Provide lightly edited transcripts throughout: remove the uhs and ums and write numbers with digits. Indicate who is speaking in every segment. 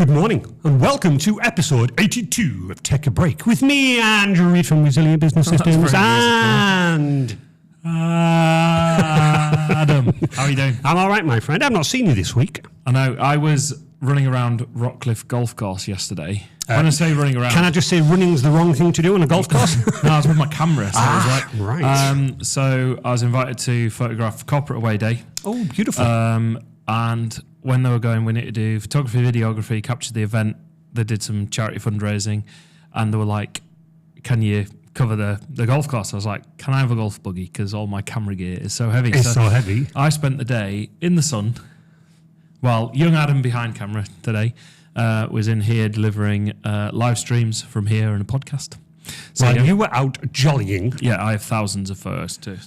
Speaker 1: Good morning and welcome to episode 82 of Take a Break with me, Andrew Reid from Resilient Business Systems, and
Speaker 2: Adam. How are you doing?
Speaker 1: I'm all right, my friend. I've not seen you this week.
Speaker 2: I know. I was running around Rockcliffe Golf Course yesterday. When I say running around...
Speaker 1: Can I just say running's the wrong thing to do on a golf course?
Speaker 2: No, I was with my camera. So
Speaker 1: right.
Speaker 2: So I was invited to photograph Corporate Away Day.
Speaker 1: Oh, beautiful.
Speaker 2: And when they were going, we need to do photography, videography, capture the event. They did some charity fundraising, and they were like, can you cover the golf course? I was like, can I have a golf buggy? Because all my camera gear is so heavy.
Speaker 1: It's so heavy.
Speaker 2: I spent the day in the sun. Well, young Adam behind camera today was in here delivering live streams from here and a podcast. So
Speaker 1: While you were out jollying.
Speaker 2: Yeah, I have thousands of photos to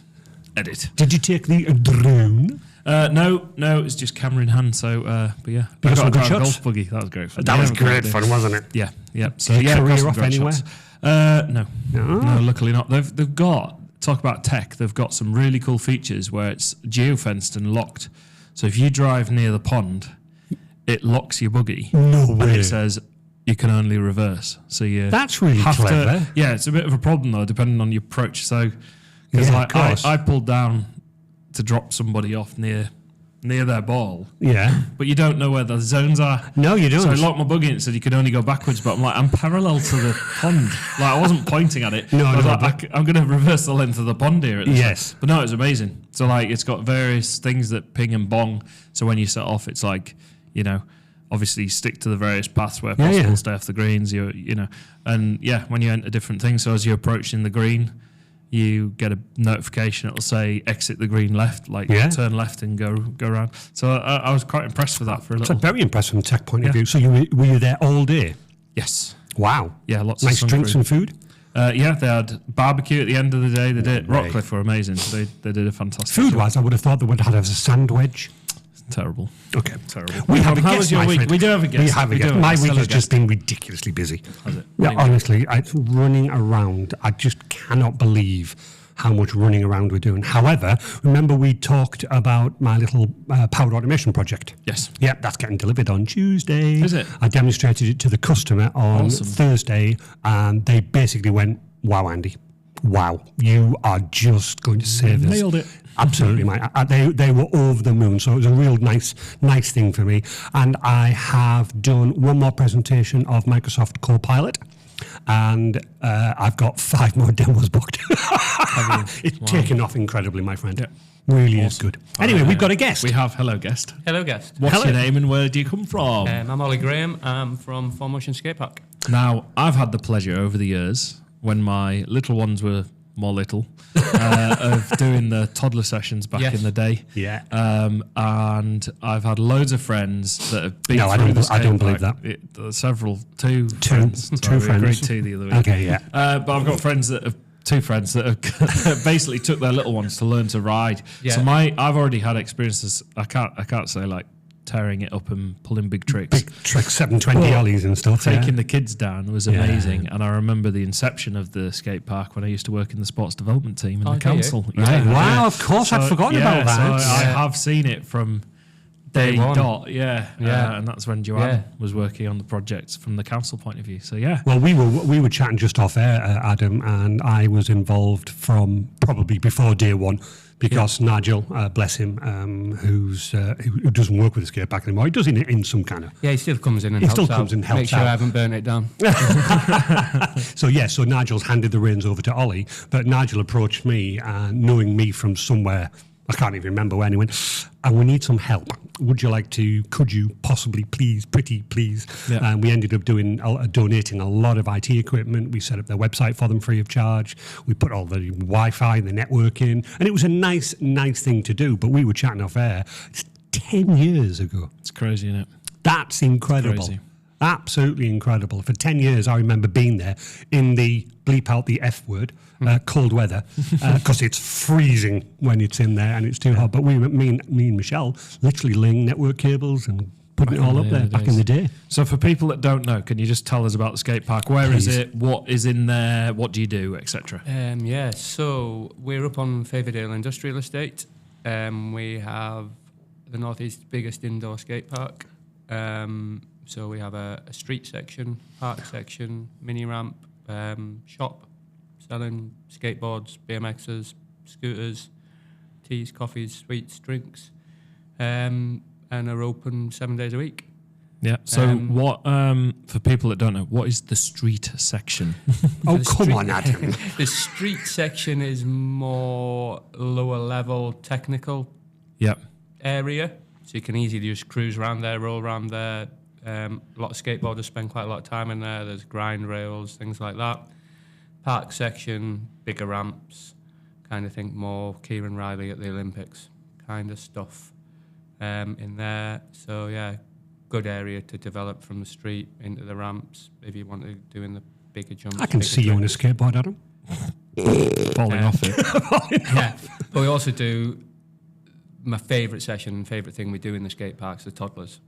Speaker 2: edit.
Speaker 1: Did you take the drone?
Speaker 2: No, it's just camera in hand. So, but yeah,
Speaker 1: You got some good
Speaker 2: a
Speaker 1: shots?
Speaker 2: golf buggy. That was great fun.
Speaker 1: That was great fun, wasn't it?
Speaker 2: Yeah. So
Speaker 1: Did you
Speaker 2: yeah,
Speaker 1: career
Speaker 2: got some
Speaker 1: off
Speaker 2: great
Speaker 1: anywhere?
Speaker 2: shots. No, luckily not. They've got, talk about tech. They've got some really cool features where it's geofenced and locked. So if you drive near the pond, it locks your buggy.
Speaker 1: No way.
Speaker 2: And it says you can only reverse. So you
Speaker 1: That's really
Speaker 2: have
Speaker 1: clever.
Speaker 2: to. Yeah, it's a bit of a problem though, depending on your approach. So because
Speaker 1: Yeah, of course.
Speaker 2: I pulled down to drop somebody off near their ball,
Speaker 1: Yeah.
Speaker 2: but you don't know where the zones are.
Speaker 1: No, you don't.
Speaker 2: So I locked my buggy and it said you could only go backwards, but I'm like, I'm parallel to the pond. Like, I wasn't pointing at it.
Speaker 1: No,
Speaker 2: I was
Speaker 1: no,
Speaker 2: like, I'm going to reverse the length of the pond here. At this
Speaker 1: Yes.
Speaker 2: time. But no, it's amazing. So like, it's got various things that ping and bong. So when you set off, it's like, obviously stick to the various paths where possible, stay off the greens, and when you enter different things. So as you're approaching the green, you get a notification. It'll say exit the green left, turn left and go around. So I was quite impressed with that for a little.
Speaker 1: So very impressed from a tech point of view. So were you there all day?
Speaker 2: Yes.
Speaker 1: Wow.
Speaker 2: Yeah, lots
Speaker 1: nice
Speaker 2: of
Speaker 1: drinks and food.
Speaker 2: Yeah, they had barbecue at the end of the day. They did.
Speaker 1: Right.
Speaker 2: Rockcliffe were amazing. They did a fantastic
Speaker 1: Food-wise, I would have thought they would have had a sand wedge.
Speaker 2: Terrible.
Speaker 1: Okay.
Speaker 2: Terrible.
Speaker 1: We have a
Speaker 2: How
Speaker 1: guest,
Speaker 2: was your
Speaker 1: my
Speaker 2: week?
Speaker 1: friend.
Speaker 2: We do have a guest.
Speaker 1: We have a guest. My week has just been ridiculously busy.
Speaker 2: Has it?
Speaker 1: Yeah,
Speaker 2: Anyway.
Speaker 1: honestly, it's running around. I just cannot believe how much running around we're doing. However, remember we talked about my little powered automation project?
Speaker 2: Yes.
Speaker 1: Yeah, that's getting delivered on Tuesday.
Speaker 2: Is it?
Speaker 1: I demonstrated it to the customer on Thursday, and they basically went, wow, Andy. Wow, you are just going to save us.
Speaker 2: Nailed it.
Speaker 1: Absolutely, mate. They were over the moon, so it was a real nice thing for me. And I have done one more presentation of Microsoft Copilot, and I've got 5 more demos booked. It's taken off incredibly, my friend.
Speaker 2: Yeah.
Speaker 1: Really is good. Anyway, we've got a guest.
Speaker 2: We have hello guest.
Speaker 3: Hello, guest.
Speaker 2: What's your name and where do you come from?
Speaker 3: I'm Olly Graham. I'm from 4Motion Skate Park.
Speaker 2: Now, I've had the pleasure over the years, when my little ones were more little, of doing the toddler sessions back in the day.
Speaker 1: Yeah.
Speaker 2: And I've had loads of friends that have been.
Speaker 1: No, I don't believe that.
Speaker 2: Two friends.
Speaker 1: Two friends.
Speaker 2: Agreed to the other week.
Speaker 1: Okay, yeah.
Speaker 2: But I've got two friends that have basically took their little ones to learn to ride.
Speaker 3: Yeah.
Speaker 2: So I've already had experiences. I can't say like tearing it up and pulling big tricks.
Speaker 1: Big trick 720 ollies and stuff.
Speaker 2: Taking the kids down was amazing, and I remember the inception of the skate park when I used to work in the sports development team in the council.
Speaker 1: Right. Wow, of course, I'd forgotten about that.
Speaker 2: So I have seen it from day
Speaker 3: one.
Speaker 2: dot, and that's when Joanne was working on the projects from the council point of view. So
Speaker 1: Well, we were chatting just off air, Adam, and I was involved from probably before day one. Because Nigel, bless him, who doesn't work with the skate park anymore, he does in some kind of...
Speaker 3: Yeah, he still comes in and helps out. Make sure I haven't burnt it down.
Speaker 1: So Nigel's handed the reins over to Ollie, but Nigel approached me, knowing me from somewhere, I can't even remember when, he went, and we need some help. Could you possibly please?
Speaker 2: Yeah.
Speaker 1: And we ended up donating a lot of IT equipment. We set up their website for them free of charge. We put all the Wi-Fi and the network in, and it was a nice thing to do, but we were chatting off air. It's 10 years ago.
Speaker 2: it's crazy, isn't it?
Speaker 1: That's incredible.
Speaker 2: Crazy.
Speaker 1: Absolutely incredible. For 10 years, I remember being there in the bleep out the F word, cold weather, because it's freezing when it's in there and it's too hot. But me and Michelle literally laying network cables and putting it all up there back in the day.
Speaker 2: So for people that don't know, can you just tell us about the skate park? Where is it? What is in there? What do you do, etc.?
Speaker 3: So we're up on Favordale Industrial Estate. We have the Northeast's biggest indoor skate park. So we have a street section, park section, mini ramp, shop selling skateboards, BMXs, scooters, teas, coffees, sweets, drinks, and are open 7 days a week.
Speaker 2: Yeah. So what, for people that don't know, what is the street section?
Speaker 1: Oh, come on, Adam.
Speaker 3: The street section is more lower level technical
Speaker 2: Yep.
Speaker 3: area. So you can easily just cruise around there, roll around there. A lot of skateboarders spend quite a lot of time in there. There's grind rails, things like that. Park section, bigger ramps, kind of think more Kieran Riley at the Olympics kind of stuff in there. So yeah, good area to develop from the street into the ramps if you want to do in the bigger jumps.
Speaker 1: I can see you on a skateboard, Adam.
Speaker 2: Falling off it.
Speaker 3: Yeah, but we also do my favourite session, favourite thing we do in the skate parks, the toddlers.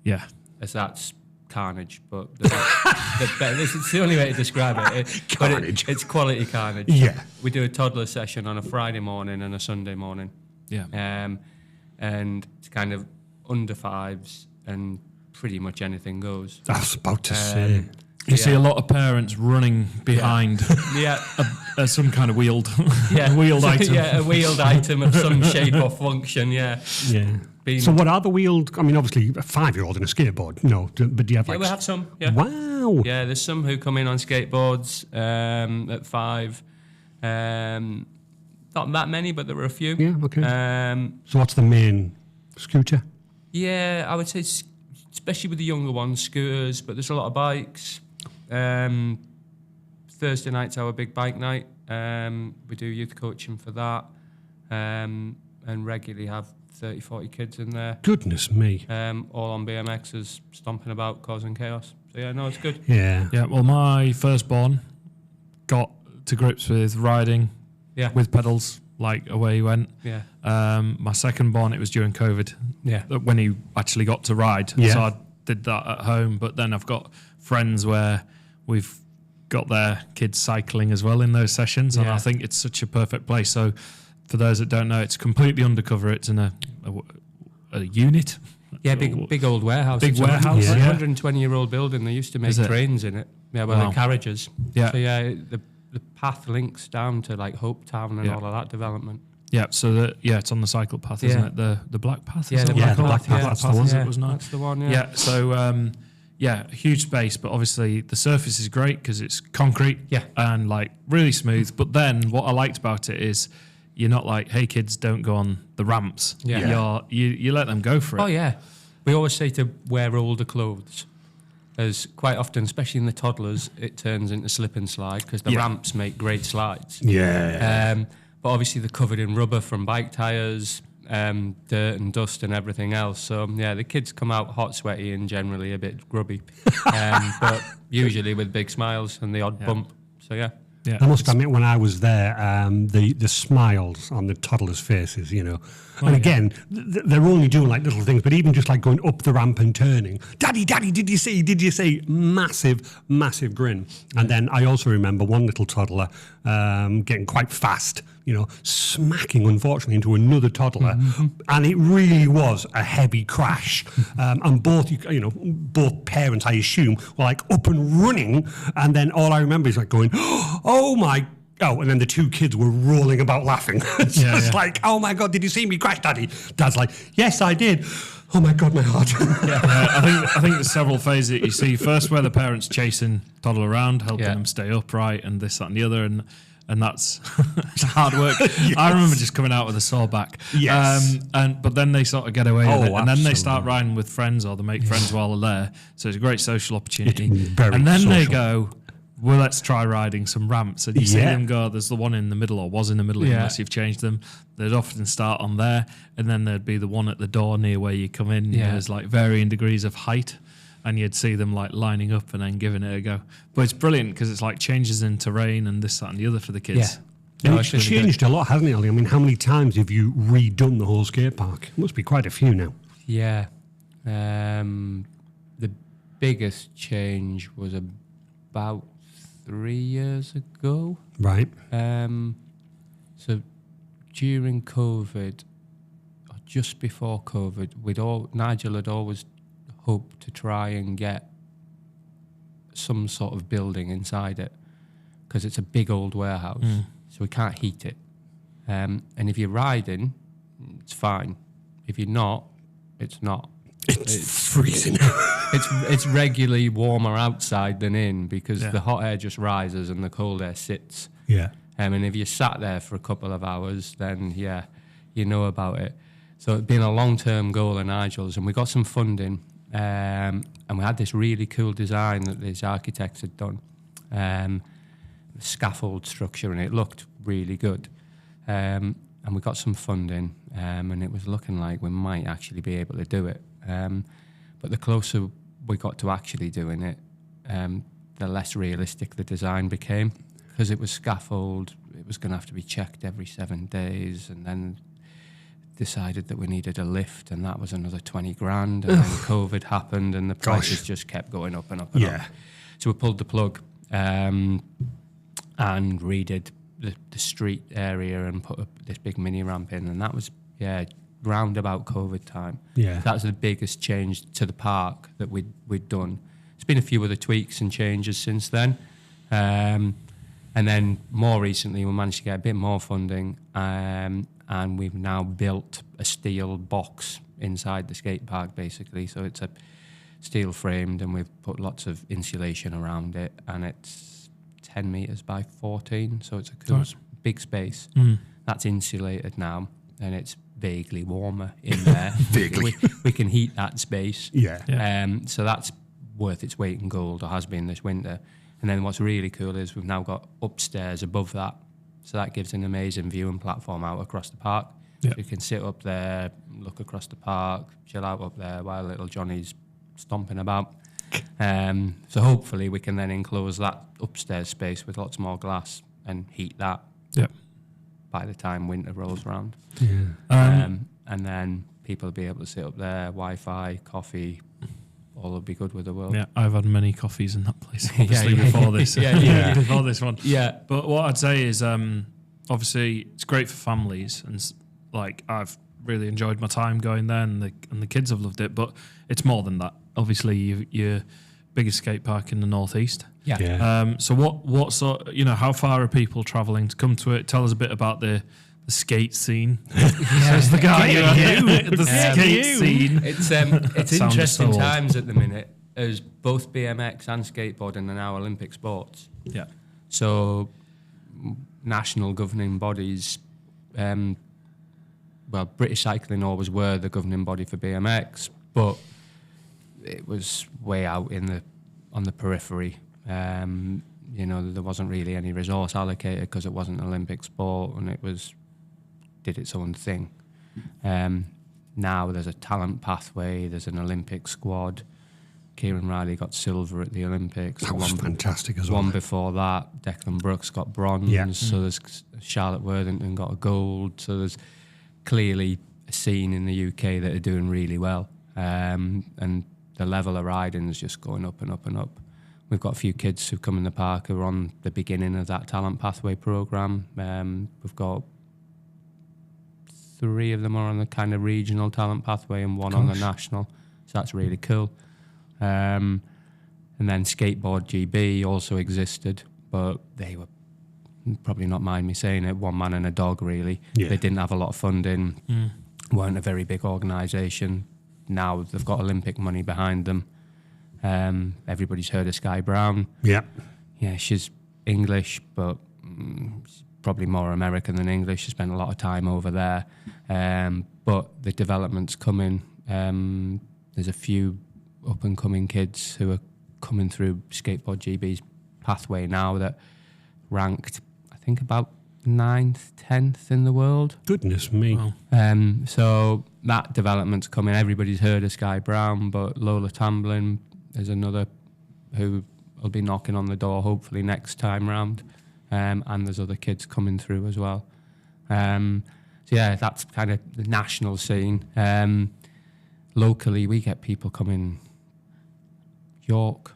Speaker 2: Yeah.
Speaker 3: As that's carnage, but this is the only way to describe it.
Speaker 1: Carnage.
Speaker 3: It's quality carnage.
Speaker 1: Yeah.
Speaker 3: We do a toddler session on a Friday morning and a Sunday morning.
Speaker 2: Yeah.
Speaker 3: And it's kind of under fives and pretty much anything goes.
Speaker 1: I was about to say.
Speaker 2: You see a lot of parents running behind some kind of wheeled item.
Speaker 3: Yeah, a wheeled item of some shape or function, yeah.
Speaker 1: Yeah. So what are the wheeled, I mean, obviously a 5-year-old in a skateboard, no, but do you have
Speaker 3: Yeah,
Speaker 1: like...
Speaker 3: we have some, yeah.
Speaker 1: Wow.
Speaker 3: Yeah, there's some who come in on skateboards at 5. Not that many, but there were a few.
Speaker 1: Yeah, okay. So what's the main scooter?
Speaker 3: Yeah, I would say, especially with the younger ones, scooters, but there's a lot of bikes. Thursday night's our big bike night. We do youth coaching for that, and regularly have 30, 40 kids in there.
Speaker 1: Goodness me.
Speaker 3: All on BMXs, stomping about, causing chaos. So yeah, no, it's good.
Speaker 1: Yeah.
Speaker 2: Yeah, well, my firstborn got to grips with riding with pedals, like away he went.
Speaker 3: Yeah.
Speaker 2: My secondborn, it was during COVID, when he actually got to ride.
Speaker 1: Yeah.
Speaker 2: So I did that at home, but then I've got friends where we've got their kids cycling as well in those sessions, and I think it's such a perfect place. So for those that don't know, it's completely undercover. It's in a unit.
Speaker 3: Yeah, big old warehouse.
Speaker 2: Big warehouse.
Speaker 3: It's a
Speaker 2: Yeah.
Speaker 3: 120-year-old building. They used to make
Speaker 2: Is it?
Speaker 3: trains in it. Yeah, well,
Speaker 2: Wow.
Speaker 3: the carriages.
Speaker 2: Yeah.
Speaker 3: So yeah, the path links down to like Hope Town and
Speaker 2: Yeah.
Speaker 3: all of that development.
Speaker 2: Yeah, so it's on the cycle path, isn't it? The black path.
Speaker 3: Yeah,
Speaker 2: is
Speaker 3: the
Speaker 2: it?
Speaker 3: black
Speaker 1: Black
Speaker 3: path.
Speaker 1: Path,
Speaker 3: Yeah,
Speaker 1: that's the one.
Speaker 2: It was nice.
Speaker 3: That's the one. Yeah.
Speaker 2: Yeah, so huge space, but obviously the surface is great because it's concrete and like really smooth. But then what I liked about it is you're not like, hey kids, don't go on the ramps.
Speaker 3: Yeah.
Speaker 2: You let them go for it.
Speaker 3: Oh yeah, we always say to wear older clothes, as quite often, especially in the toddlers, it turns into slip and slide because the ramps make great slides.
Speaker 1: Yeah.
Speaker 3: But obviously they're covered in rubber from bike tires, dirt and dust and everything else. So yeah, the kids come out hot, sweaty, and generally a bit grubby, but usually with big smiles and the odd bump. So yeah.
Speaker 2: Yeah.
Speaker 1: I must admit, when I was there, the smiles on the toddlers' faces, you know. And again, they're only doing like little things, but even just like going up the ramp and turning, Daddy, did you see? Massive, massive grin. And then I also remember one little toddler getting quite fast, you know, smacking, unfortunately, into another toddler. And it really was a heavy crash. And both parents, I assume, were like up and running. And then all I remember is like going, oh my. Oh, and then the two kids were rolling about laughing. It's just like, oh my God, did you see me crash, Daddy? Dad's like, yes, I did. Oh my God, my heart.
Speaker 2: I think there's several phases that you see. First, where the parents chasing toddler around, helping them stay upright, and this, that, and the other, and that's it's hard work. I remember just coming out with a sore back.
Speaker 1: Yes.
Speaker 2: But then they sort of get away with it, and then they start
Speaker 1: absolutely.
Speaker 2: riding with friends, or they make friends while they're there. So it's a great social opportunity.
Speaker 1: It's very
Speaker 2: and then they
Speaker 1: social.
Speaker 2: go, well, let's try riding some ramps. And you see them go, there's the one in the middle, or was in the middle, unless you've changed them. They'd often start on there, and then there'd be the one at the door near where you come in.
Speaker 3: Yeah.
Speaker 2: There's like varying degrees of height, and you'd see them like lining up and then giving it a go. But it's brilliant because it's like changes in terrain and this, that, and the other for the kids.
Speaker 3: Yeah.
Speaker 1: And it's changed a lot, hasn't it, Ollie? I mean, how many times have you redone the whole skate park? It must be quite a few now.
Speaker 3: Yeah. The biggest change was about 3 years ago.
Speaker 1: Right.
Speaker 3: So during COVID, or just before COVID, Nigel had always hope to try and get some sort of building inside it, because it's a big old warehouse, so we can't heat it. And if you're riding, it's fine. If you're not, it's not.
Speaker 1: It's freezing.
Speaker 3: It's regularly warmer outside than in, because the hot air just rises and the cold air sits.
Speaker 1: Yeah.
Speaker 3: And if you sat there for a couple of hours, then you know about it. So it's been a long-term goal of Nigel's, and we got some funding, and we had this really cool design that these architects had done, scaffold structure, and it looked really good. And we got some funding, and it was looking like we might actually be able to do it. But the closer we got to actually doing it, the less realistic the design became, because it was scaffold. It was going to have to be checked every 7 days, and then decided that we needed a lift, and that was another 20 grand, and then COVID happened, and the prices just kept going up and up and up. So we pulled the plug, and redid the street area and put this big mini ramp in, and that was round about COVID time. That was the biggest change to the park that we'd done. There's been a few other tweaks and changes since then, and then more recently we managed to get a bit more funding, and we've now built a steel box inside the skate park, basically. So it's a steel framed, and we've put lots of insulation around it, and it's 10 meters by 14, so it's a cool big space. That's insulated now, and it's vaguely warmer in there. we can heat that space. So that's worth its weight in gold, or has been this winter. And then what's really cool is we've now got upstairs above that, so that gives an amazing viewing platform out across the park. So you can sit up there, look across the park, chill out up there while little Johnny's stomping about. So hopefully we can then enclose that upstairs space with lots more glass and heat that by the time winter rolls around. And then people will be able to sit up there, Wi-Fi, coffee, all will be good with the world.
Speaker 2: Yeah, I've had many coffees in that place, obviously, before this. Before this one. But what I'd say is, obviously, it's great for families, and like I've really enjoyed my time going there, and the kids have loved it. But it's more than that. Obviously, you're biggest skate park in the northeast. So what sort? How far are people travelling to come to it? Tell us a bit about the skate scene. Says the guy the skate scene.
Speaker 3: It's interesting times at the minute, as both BMX and skateboarding are now Olympic sports. So national governing bodies, British Cycling always were the governing body for BMX, but it was way out on the periphery. There wasn't really any resource allocated because it wasn't an Olympic sport, and it did its own thing. Now there's a talent pathway, there's an Olympic squad. Kieran Riley got silver at the Olympics.
Speaker 1: That was fantastic as well.
Speaker 3: One before that, Declan Brooks got bronze. So there's Charlotte Worthington got a gold. So there's clearly a scene in the UK that are doing really well. And the level of riding is just going up and up and up. We've got a few kids who come in the park who are on the beginning of that talent pathway programme. We've got 3 of them are on the kind of regional talent pathway and 1 on the national. So that's really cool. And then Skateboard GB also existed, but they were, probably not mind me saying it, one man and a dog, really. They didn't have a lot of funding, weren't a very big organisation. Now they've got Olympic money behind them. Everybody's heard of Sky Brown. Yeah, she's English, but probably more American than English. She spent a lot of time over there. But the development's coming. There's a few up-and-coming kids who are coming through Skateboard GB's pathway now that ranked, I think, about 9th, 10th in the world.
Speaker 1: Goodness me.
Speaker 3: Wow. So that development's coming. Everybody's heard of Sky Brown, but Lola Tamblin is another who will be knocking on the door hopefully next time round. And there's other kids coming through as well. So yeah, that's kind of the national scene. Locally, we get people coming York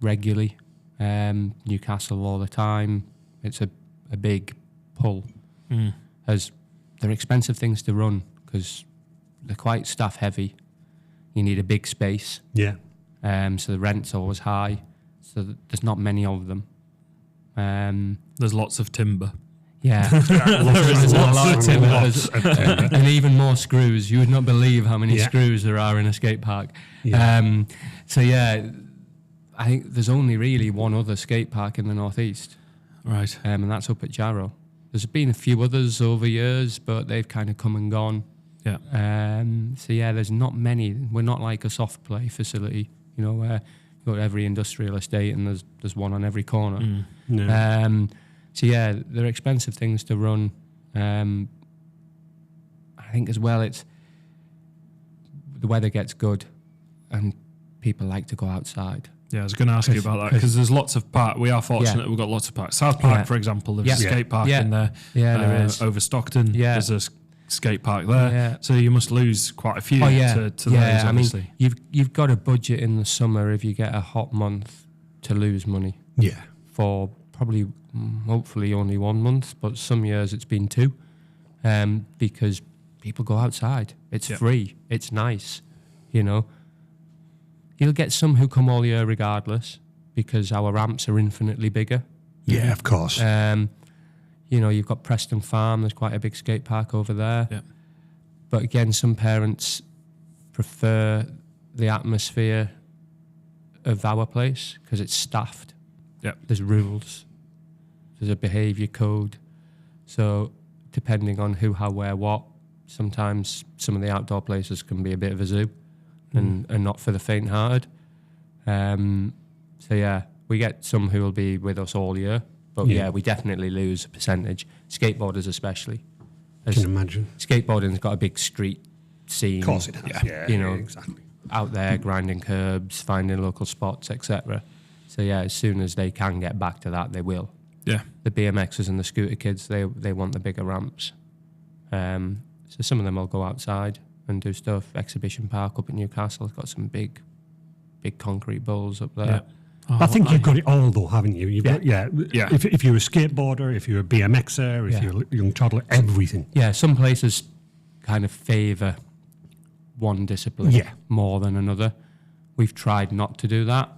Speaker 3: regularly, Newcastle all the time. It's a big pull, as they're expensive things to run because they're quite staff heavy. You need a big space.
Speaker 1: Yeah.
Speaker 3: So the rent's always high. So there's not many of them.
Speaker 2: There's lots of timber.
Speaker 3: Yeah, there's a lot of timber. And even more screws. You would not believe how many screws there are in a skate park.
Speaker 1: Yeah.
Speaker 3: So yeah, I think there's only really one other skate park in the northeast,
Speaker 2: Right.
Speaker 3: and that's up at Jarrow. There's been a few others over years, but they've kind of come and gone.
Speaker 2: Yeah.
Speaker 3: So yeah, there's not many. We're not like a soft play facility, you know, where you go to every industrial estate and there's one on every corner.
Speaker 1: No.
Speaker 3: So yeah, they're expensive things to run. I think as well, it's the weather gets good, and people like to go outside.
Speaker 2: Yeah, I was going to ask you about that because there's lots of parks. We are fortunate we've got lots of parks. South Park, for example, there's a skate park in there.
Speaker 3: Yeah, there is.
Speaker 2: Over Stockton, there's a skate park there.
Speaker 3: Yeah.
Speaker 2: So you must lose quite a few to those, obviously.
Speaker 3: I mean, you've got a budget in the summer if you get a hot month to lose money.
Speaker 1: Yeah.
Speaker 3: For probably, hopefully only 1 month, but some years it's been 2, because people go outside. It's free. It's nice, you know. You'll get some who come all year regardless because our ramps are infinitely bigger.
Speaker 1: Yeah, of course.
Speaker 3: You know, you've got Preston Farm. There's quite a big skate park over there.
Speaker 2: Yeah.
Speaker 3: But again, some parents prefer the atmosphere of our place because it's staffed.
Speaker 2: Yeah.
Speaker 3: There's rules. There's a behaviour code. So depending on who, how, where, what, sometimes some of the outdoor places can be a bit of a zoo and not for the faint-hearted. So yeah, we get some who will be with us all year. But yeah, we definitely lose a percentage. Skateboarders especially.
Speaker 1: I can imagine.
Speaker 3: Skateboarding's got a big street scene.
Speaker 1: Of course it has. Yeah,
Speaker 3: you know,
Speaker 1: exactly.
Speaker 3: Out there grinding curbs, finding local spots, etc. So yeah, as soon as they can get back to that, they will.
Speaker 2: Yeah.
Speaker 3: The BMXers and the scooter kids, they want the bigger ramps. So some of them will go outside and do stuff. Exhibition Park up at Newcastle's got some big concrete bowls up there.
Speaker 2: Yeah.
Speaker 1: I think you've got it all, though, haven't you? You've got,
Speaker 2: Yeah.
Speaker 1: If you're a skateboarder, if you're a BMXer, if you're a young toddler, everything.
Speaker 3: Yeah, some places kind of favour one discipline more than another. We've tried not to do that.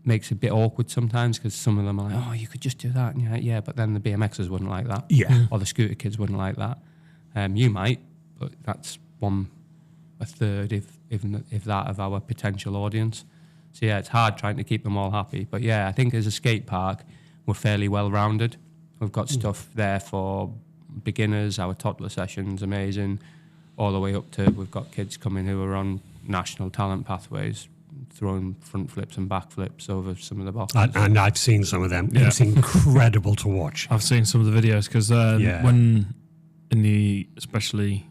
Speaker 3: Makes it a bit awkward sometimes because some of them are like, oh, you could just do that. And you're like, yeah, but then the BMXers wouldn't like that.
Speaker 1: Yeah.
Speaker 3: Or the scooter kids wouldn't like that. You might, but that's a third, if that, of our potential audience. So yeah, it's hard trying to keep them all happy. But yeah, I think as a skate park, we're fairly well-rounded. We've got stuff there for beginners. Our toddler session's amazing. All the way up to, we've got kids coming who are on national talent pathways, throwing front flips and back flips over some of the boxes.
Speaker 1: And I've seen some of them. Yeah. It's incredible to watch.
Speaker 2: I've seen some of the videos because especially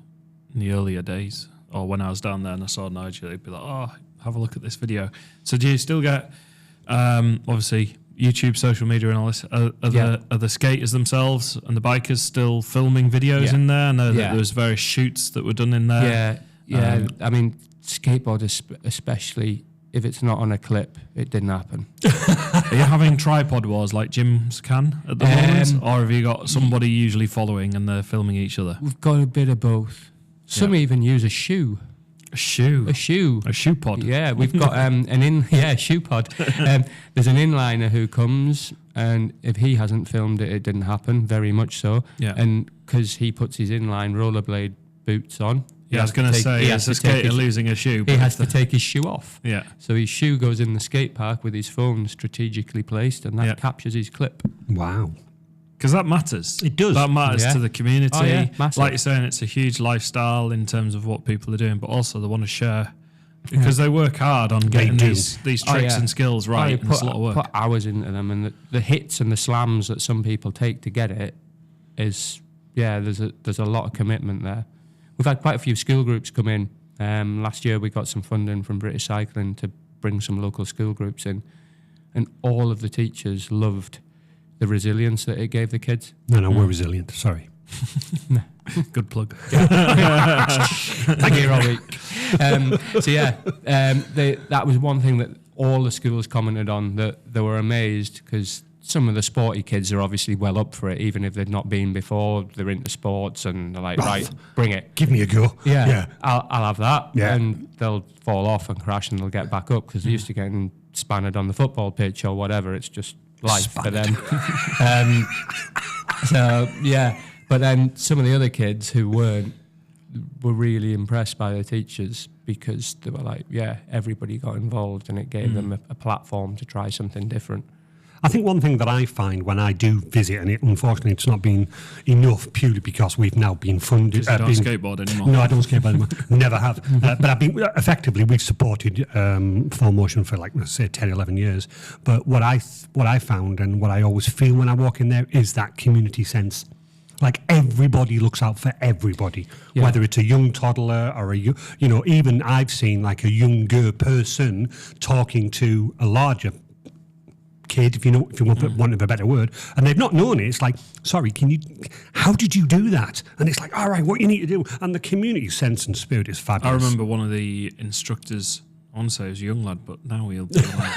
Speaker 2: in the earlier days, or when I was down there and I saw Nigel, they'd be like, oh, have a look at this video. So do you still get, obviously, YouTube, social media and all this, are the skaters themselves and the bikers still filming videos in there? I know that there's various shoots that were done in there.
Speaker 3: Yeah. I mean, skateboarders especially, if it's not on a clip, it didn't happen.
Speaker 2: Are you having tripod wars like gyms can at the moment? Or have you got somebody usually following and they're filming each other?
Speaker 3: We've got a bit of both. Some even use a shoe.
Speaker 2: A shoe?
Speaker 3: A shoe.
Speaker 2: A shoe pod?
Speaker 3: Yeah, we've got a shoe pod. There's an inliner who comes, and if he hasn't filmed it, it didn't happen, very much so.
Speaker 2: Yeah.
Speaker 3: And because he puts his inline rollerblade boots on.
Speaker 2: Yeah, I was going to say, as a skater losing a shoe.
Speaker 3: He has to take his shoe off.
Speaker 2: Yeah.
Speaker 3: So his shoe goes in the skate park with his phone strategically placed, and that captures his clip.
Speaker 1: Wow.
Speaker 2: Because that matters.
Speaker 1: It does.
Speaker 2: That matters to the community.
Speaker 3: Oh, yeah, massive.
Speaker 2: Like you're saying, it's a huge lifestyle in terms of what people are doing, but also they want to share because they work hard on getting these tricks and skills right. And it's a lot of work.
Speaker 3: Put hours into them, and the hits and the slams that some people take to get it is, there's a lot of commitment there. We've had quite a few school groups come in. Last year we got some funding from British Cycling to bring some local school groups in, and all of the teachers loved the resilience that it gave the kids.
Speaker 1: No, we're resilient. Sorry.
Speaker 2: Good plug.
Speaker 3: Thank you, Robbie. That was one thing that all the schools commented on, that they were amazed because some of the sporty kids are obviously well up for it, even if they've not been before. They're into sports and they're like, right, bring it.
Speaker 1: Give me a go.
Speaker 3: Yeah. I'll have that.
Speaker 1: Yeah.
Speaker 3: And they'll fall off and crash and they'll get back up because they're used to getting spanned on the football pitch or whatever. It's just life for them. So, yeah. But then some of the other kids who were really impressed by the teachers because they were like, yeah, everybody got involved and it gave them a platform to try something different.
Speaker 1: I think one thing that I find when I do visit, and unfortunately it's not been enough purely because we've now been funded.
Speaker 2: You don't skateboard anymore.
Speaker 1: No, I don't skateboard anymore. Never have. But I've been effectively we've supported full motion for like say 10, 11 years. But what I found and what I always feel when I walk in there is that community sense. Like everybody looks out for everybody, whether it's a young toddler or even I've seen like a younger person talking to a larger kid, if you want a better word, and they've not known it. It's like, sorry, how did you do that? And it's like, all right, what you need to do. And the community sense and spirit is fabulous.
Speaker 2: I remember one of the instructors, I want to say he was a young lad, but now he'll be like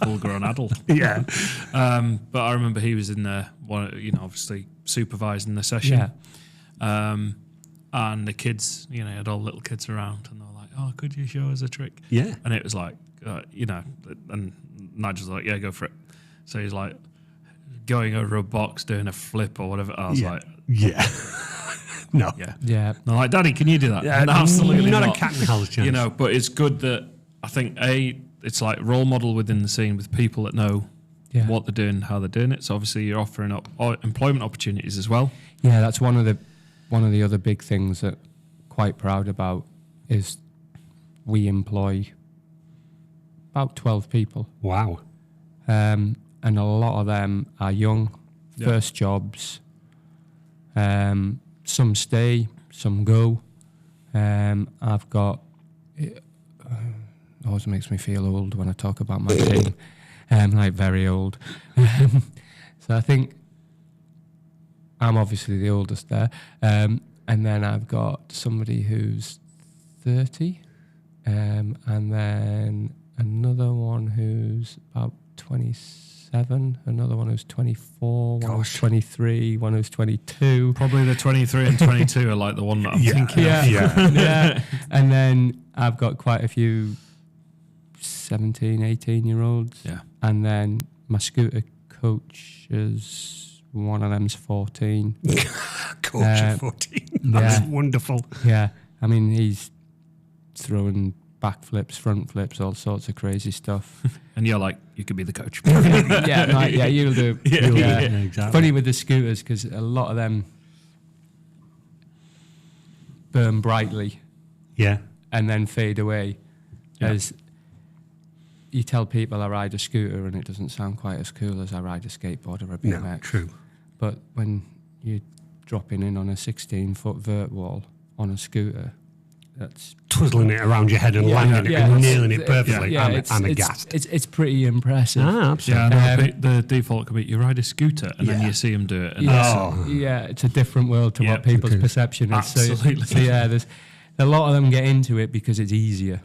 Speaker 2: full-grown adult.
Speaker 1: Yeah.
Speaker 2: But I remember he was in there, obviously supervising the session. Yeah. And the kids, had all little kids around, and they were like, oh, could you show us a trick?
Speaker 1: Yeah.
Speaker 2: And it was like, and Nigel's like, yeah, go for it. So he's like going over a box, doing a flip or whatever. I was like,
Speaker 1: yeah. No.
Speaker 2: Yeah.
Speaker 3: Yeah.
Speaker 2: And I'm like, Daddy, can you do that?
Speaker 1: Yeah,
Speaker 2: no, absolutely
Speaker 1: not.
Speaker 2: Not
Speaker 1: A cat in hell's chance.
Speaker 2: But it's good that I think, it's like role model within the scene with people that know what they're doing, how they're doing it. So obviously you're offering up employment opportunities as well.
Speaker 3: Yeah, that's one of the other big things that I'm quite proud about is we employ about 12 people.
Speaker 1: Wow.
Speaker 3: And a lot of them are young, first jobs. Some stay, some go. I've got... It always makes me feel old when I talk about my team. Like very old. So I think I'm obviously the oldest there. And then I've got somebody who's 30. And then another one who's about 27, another one who's 24, one who's 23, one who's 22.
Speaker 2: Probably the 23 and 22 are like the one that I'm thinking of.
Speaker 3: Yeah. And then I've got quite a few 17, 18-year-olds.
Speaker 2: Yeah.
Speaker 3: And then my scooter coach one of them's 14.
Speaker 1: Coach at 14. That's wonderful.
Speaker 3: Yeah. I mean, he's throwing backflips, front flips, all sorts of crazy stuff.
Speaker 2: And you're like, you could be the coach.
Speaker 3: You'll do.
Speaker 1: Yeah, exactly.
Speaker 3: Funny with the scooters because a lot of them burn brightly, and then fade away. As you tell people I ride a scooter, and it doesn't sound quite as cool as I ride a skateboard or a BMX.
Speaker 1: No, true.
Speaker 3: But when you're dropping in on a 16-foot vert wall on a scooter, that's
Speaker 1: twizzling it around your head and landing it and nailing it perfectly. I'm aghast.
Speaker 3: It's pretty impressive.
Speaker 1: Absolutely.
Speaker 2: Yeah, the default could be you ride a scooter and then you see them do it. And
Speaker 3: it's a different world to what people's perception is.
Speaker 2: Absolutely.
Speaker 3: So there's a lot of them get into it because it's easier.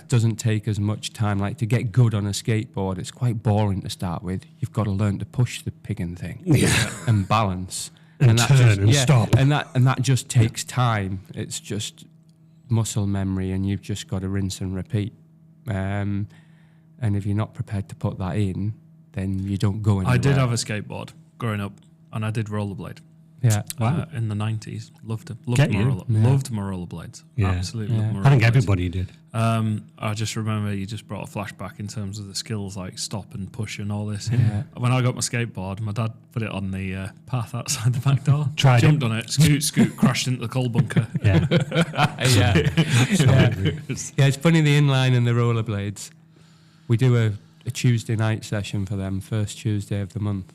Speaker 3: Doesn't take as much time. Like to get good on a skateboard, it's quite boring to start with. You've got to learn to push the piggin thing and balance
Speaker 1: and turn and stop.
Speaker 3: And that just takes time. It's just muscle memory, and you've just got to rinse and repeat. And if you're not prepared to put that in, then you don't go anywhere.
Speaker 2: I did have a skateboard growing up, and I did rollerblade.
Speaker 3: Yeah,
Speaker 2: in the 90s. Loved my rollerblades.
Speaker 1: Yeah.
Speaker 2: Absolutely loved my rollerblades.
Speaker 1: I think everybody did.
Speaker 2: I just remember you just brought a flashback in terms of the skills like stop and push and all this.
Speaker 3: Yeah.
Speaker 2: When I got my skateboard, my dad put it on the path outside the back door.
Speaker 1: Jumped
Speaker 2: on it, scoot, crashed into the coal bunker.
Speaker 3: Yeah. It's funny, the inline and the rollerblades. We do a Tuesday night session for them, first Tuesday of the month.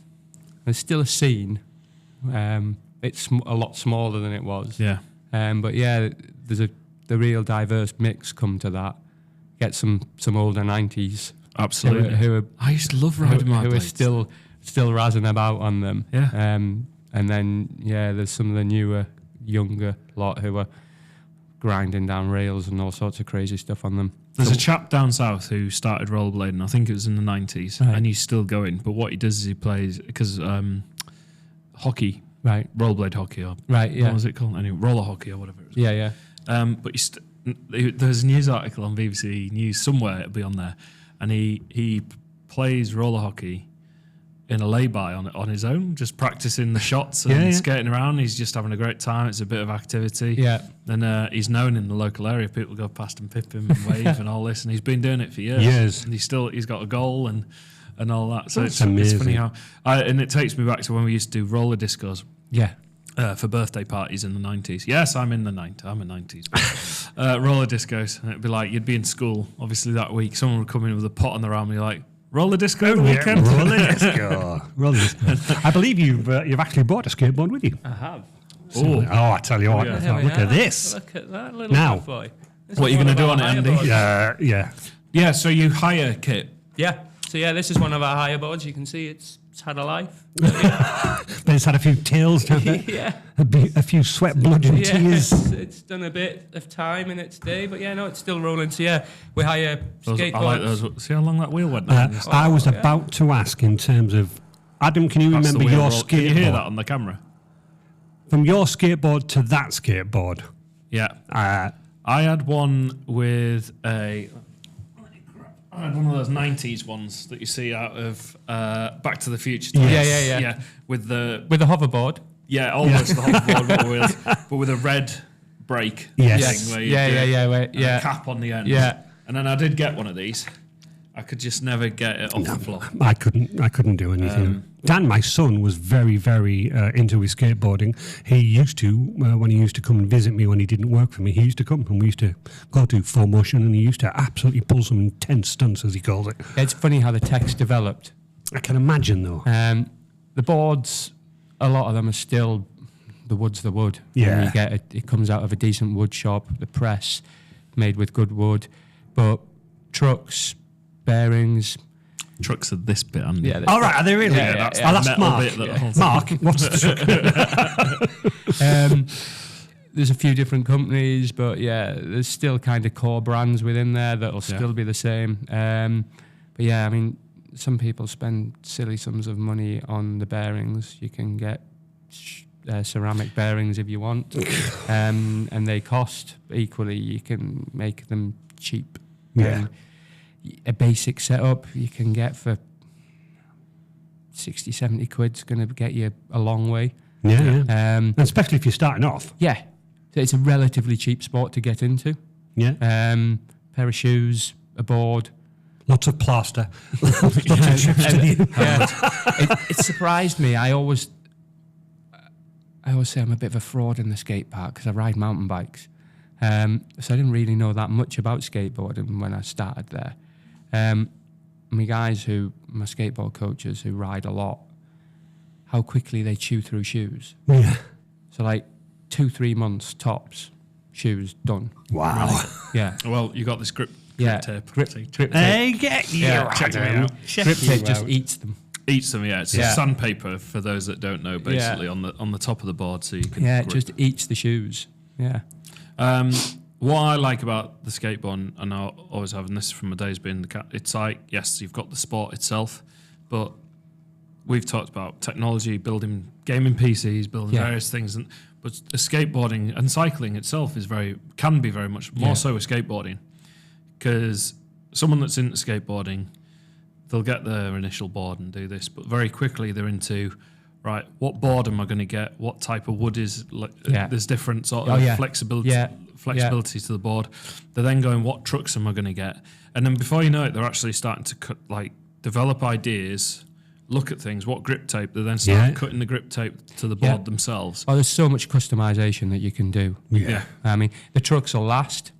Speaker 3: There's still a scene. It's a lot smaller than it was.
Speaker 2: Yeah.
Speaker 3: But there's the real diverse mix come to that. Get some older 90s.
Speaker 2: Absolutely.
Speaker 3: Who are
Speaker 2: I used to love riding my blades.
Speaker 3: Who are still razzing about on them.
Speaker 2: Yeah.
Speaker 3: And then, there's some of the newer, younger lot who are grinding down rails and all sorts of crazy stuff on them.
Speaker 2: There's a chap down south who started rollerblading. I think it was in the 90s, and he's still going. But what he does is he plays because hockey, rollerblade hockey, or what was it called? Anyway, roller hockey or whatever it was.
Speaker 3: Yeah.
Speaker 2: But there's a news article on BBC News somewhere. It'll be on there, and he plays roller hockey in a lay-by on his own, just practicing the shots and skating around. He's just having a great time. It's a bit of activity.
Speaker 3: Yeah.
Speaker 2: And he's known in the local area. People go past and pip him and wave and all this. And he's been doing it for years. And he's got a goal and all that. So it's funny how... and it takes me back to when we used to do roller discos.
Speaker 3: Yeah.
Speaker 2: For birthday parties in the 90s. Yes, I'm in the 90s. I'm a 90s. Roller discos. And it'd be like, you'd be in school, obviously that week. Someone would come in with a pot on their arm and you're like, roller disco the weekend?
Speaker 1: Roller disco. Roller disco. I believe you've actually brought a skateboard with you.
Speaker 3: I have.
Speaker 1: I tell you what.
Speaker 2: Yeah.
Speaker 1: Look at this.
Speaker 3: Look at that little bad boy.
Speaker 2: What are you going to do on it, Andy?
Speaker 1: Yeah.
Speaker 2: Yeah, so you hire kit.
Speaker 3: Yeah. So this is one of our hire boards. You can see it's had a life.
Speaker 1: But it's had a few tails, hasn't it?
Speaker 3: Yeah.
Speaker 1: A few sweat, blood and tears.
Speaker 3: It's done a bit of time in its day, but it's still rolling. So we hire skateboards.
Speaker 2: I like those. See how long that wheel went down?
Speaker 1: I was about to ask in terms of, Adam, can you remember your skateboard?
Speaker 2: Can you hear that on the camera?
Speaker 1: From your skateboard to that skateboard.
Speaker 2: Yeah. I had one with I had one of those 90s ones that you see out of Back to the Future.
Speaker 3: Yeah.
Speaker 2: With the
Speaker 3: hoverboard.
Speaker 2: Yeah, almost the hoverboard with wheels, but with a red brake.
Speaker 1: Yes.
Speaker 2: Thing where you
Speaker 3: a
Speaker 2: cap on the end.
Speaker 3: Yeah.
Speaker 2: And then I did get one of these. I could just never get it off the floor.
Speaker 1: I couldn't do anything. Dan, my son, was very, very into his skateboarding. He used to, when he used to come and visit me when he didn't work for me, he used to come and we used to go to full motion and he used to absolutely pull some intense stunts, as he calls it.
Speaker 3: It's funny how the tech's developed.
Speaker 1: I can imagine, though.
Speaker 3: The boards, a lot of them are still the wood's the wood.
Speaker 1: Yeah.
Speaker 3: And you get it comes out of a decent wood shop, the press made with good wood. But trucks, bearings...
Speaker 2: Trucks are this bit, Andy.
Speaker 1: Yeah, all right, are they really?
Speaker 2: That's
Speaker 1: I'll ask
Speaker 2: metal
Speaker 1: Mark.
Speaker 2: bit that holds
Speaker 1: Mark, what's the truck?
Speaker 3: There's a few different companies, but there's still kind of core brands within there that'll still be the same. But I mean, some people spend silly sums of money on the bearings. You can get ceramic bearings if you want, and they cost equally. You can make them cheap.
Speaker 1: Yeah.
Speaker 3: A basic setup you can get for 60, 70 quid's going to get you a long way.
Speaker 1: Yeah. And especially if you're starting off.
Speaker 3: Yeah. So it's a relatively cheap sport to get into.
Speaker 1: Yeah.
Speaker 3: Pair of shoes, a board.
Speaker 1: Lots of plaster. Lots of trips to the
Speaker 3: It surprised me. I always say I'm a bit of a fraud in the skate park because I ride mountain bikes. So I didn't really know that much about skateboarding when I started there. My skateboard coaches who ride a lot, how quickly they chew through shoes.
Speaker 1: Yeah.
Speaker 3: So 2-3 months tops, shoes done.
Speaker 1: Wow.
Speaker 3: Right. Yeah.
Speaker 2: Well, you got this grip tape.
Speaker 3: Grip tape.
Speaker 1: Hey, get you.
Speaker 2: Check it out.
Speaker 3: Grip tape just eats them.
Speaker 2: Eats them, yeah. It's sandpaper for those that don't know, basically on the top of the board, so you can.
Speaker 3: Yeah,
Speaker 2: grip.
Speaker 3: it just eats the shoes. Yeah.
Speaker 2: What I like about the skateboard, and I always have, and this is from my days being the cat, it's like, yes, you've got the sport itself, but we've talked about technology, building gaming PCs, building various things, but skateboarding and cycling itself can be very much more so with skateboarding, because someone that's into skateboarding, they'll get their initial board and do this, but very quickly they're into, right, what board am I going to get? What type of wood is... There's different sort of flexibility to the board. They're then going, what trucks am I going to get? And then before you know it, they're actually starting to develop ideas, look at things, what grip tape. They then start cutting the grip tape to the board themselves.
Speaker 3: Oh, there's so much customization that you can do.
Speaker 1: Yeah.
Speaker 3: I mean, the trucks will last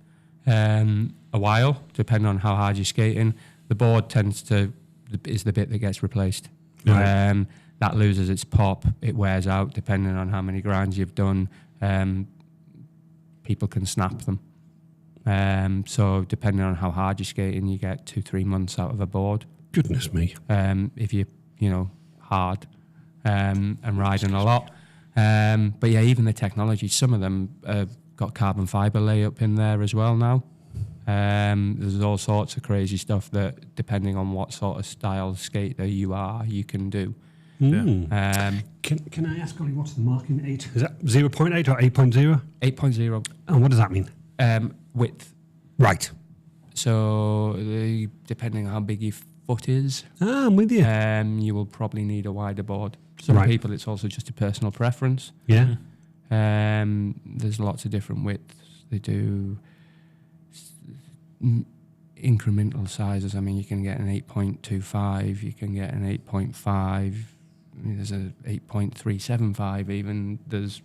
Speaker 3: a while, depending on how hard you're skating. The board is the bit that gets replaced.
Speaker 1: Right.
Speaker 3: That loses its pop. It wears out, depending on how many grinds you've done. People can snap them. So depending on how hard you're skating, you get 2-3 months out of a board.
Speaker 1: Goodness me.
Speaker 3: If you're hard and riding a lot. But even the technology, some of them have got carbon fibre layup in there as well now. There's all sorts of crazy stuff that, depending on what sort of style skater you are, you can do.
Speaker 1: Can I ask, Ollie, what's the marking 8? Is that 0.8 or 8.0?
Speaker 3: 8.0
Speaker 1: And what does that mean?
Speaker 3: width.
Speaker 1: Right.
Speaker 3: So depending on how big your foot is,
Speaker 1: I'm with you.
Speaker 3: you will probably need a wider board. Some
Speaker 1: Right.
Speaker 3: people, it's also just a personal preference.
Speaker 1: Yeah.
Speaker 3: There's lots of different widths. They do incremental sizes. I mean, you can get an 8.25, you can get an 8.5. There's a 8.375 even. There's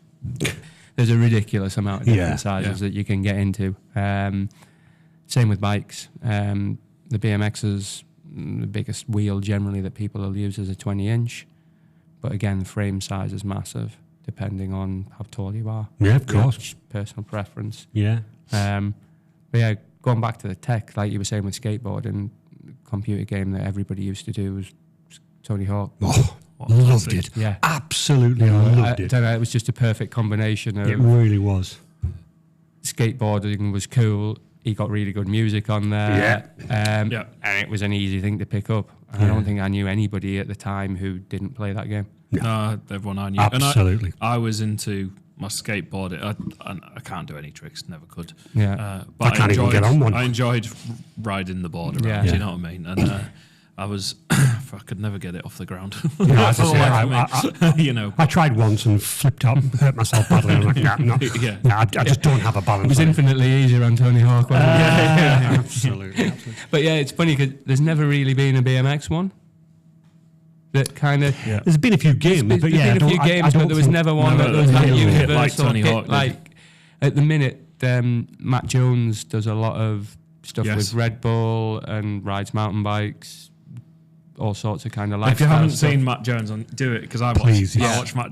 Speaker 3: a ridiculous amount of different sizes that you can get into. Same with bikes. The BMXs, the biggest wheel generally that people will use is a 20-inch. But again, the frame size is massive, depending on how tall you are.
Speaker 1: Yeah, of course.
Speaker 3: Personal preference.
Speaker 1: Yeah.
Speaker 3: But yeah, going back to the tech, like you were saying with skateboarding, the computer game that everybody used to do was Tony Hawk.
Speaker 1: Oh, loved it.
Speaker 3: Yeah.
Speaker 1: Absolutely loved it.
Speaker 3: I don't know, it was just a perfect combination of
Speaker 1: It really was.
Speaker 3: skateboarding was cool. He got really good music on there.
Speaker 1: Yeah.
Speaker 3: And it was an easy thing to pick up. I don't think I knew anybody at the time who didn't play that game.
Speaker 2: No, everyone I knew.
Speaker 1: Absolutely.
Speaker 2: And I was into my skateboarding. I can't do any tricks, never could.
Speaker 3: Yeah.
Speaker 2: But
Speaker 1: I can't even get on one.
Speaker 2: I enjoyed riding the board around,
Speaker 3: Yeah.
Speaker 2: do you know what I mean? And I was, I could never get it off the ground.
Speaker 1: Yeah, as I say,
Speaker 2: You know.
Speaker 1: I tried once and flipped up, hurt myself badly. I'm like, I just don't have a balance.
Speaker 3: It was
Speaker 1: on
Speaker 3: infinitely easier on Tony Hawk. Wasn't it?
Speaker 1: Absolutely.
Speaker 3: But yeah, it's funny because there's never really been a BMX one. That kind of...
Speaker 2: Yeah.
Speaker 1: There's been a few games, but
Speaker 3: There's
Speaker 1: yeah,
Speaker 3: been a few games, but there was never one that was that universal.
Speaker 2: Like Tony Hawk.
Speaker 3: Like, at the minute, Matt Jones does a lot of stuff with Red Bull and rides mountain bikes, all sorts of kind of lifestyle
Speaker 2: If you haven't
Speaker 3: stuff.
Speaker 2: seen Matt Jones, do it because I watch.
Speaker 1: Please,
Speaker 2: I
Speaker 1: yeah.
Speaker 2: watch Matt.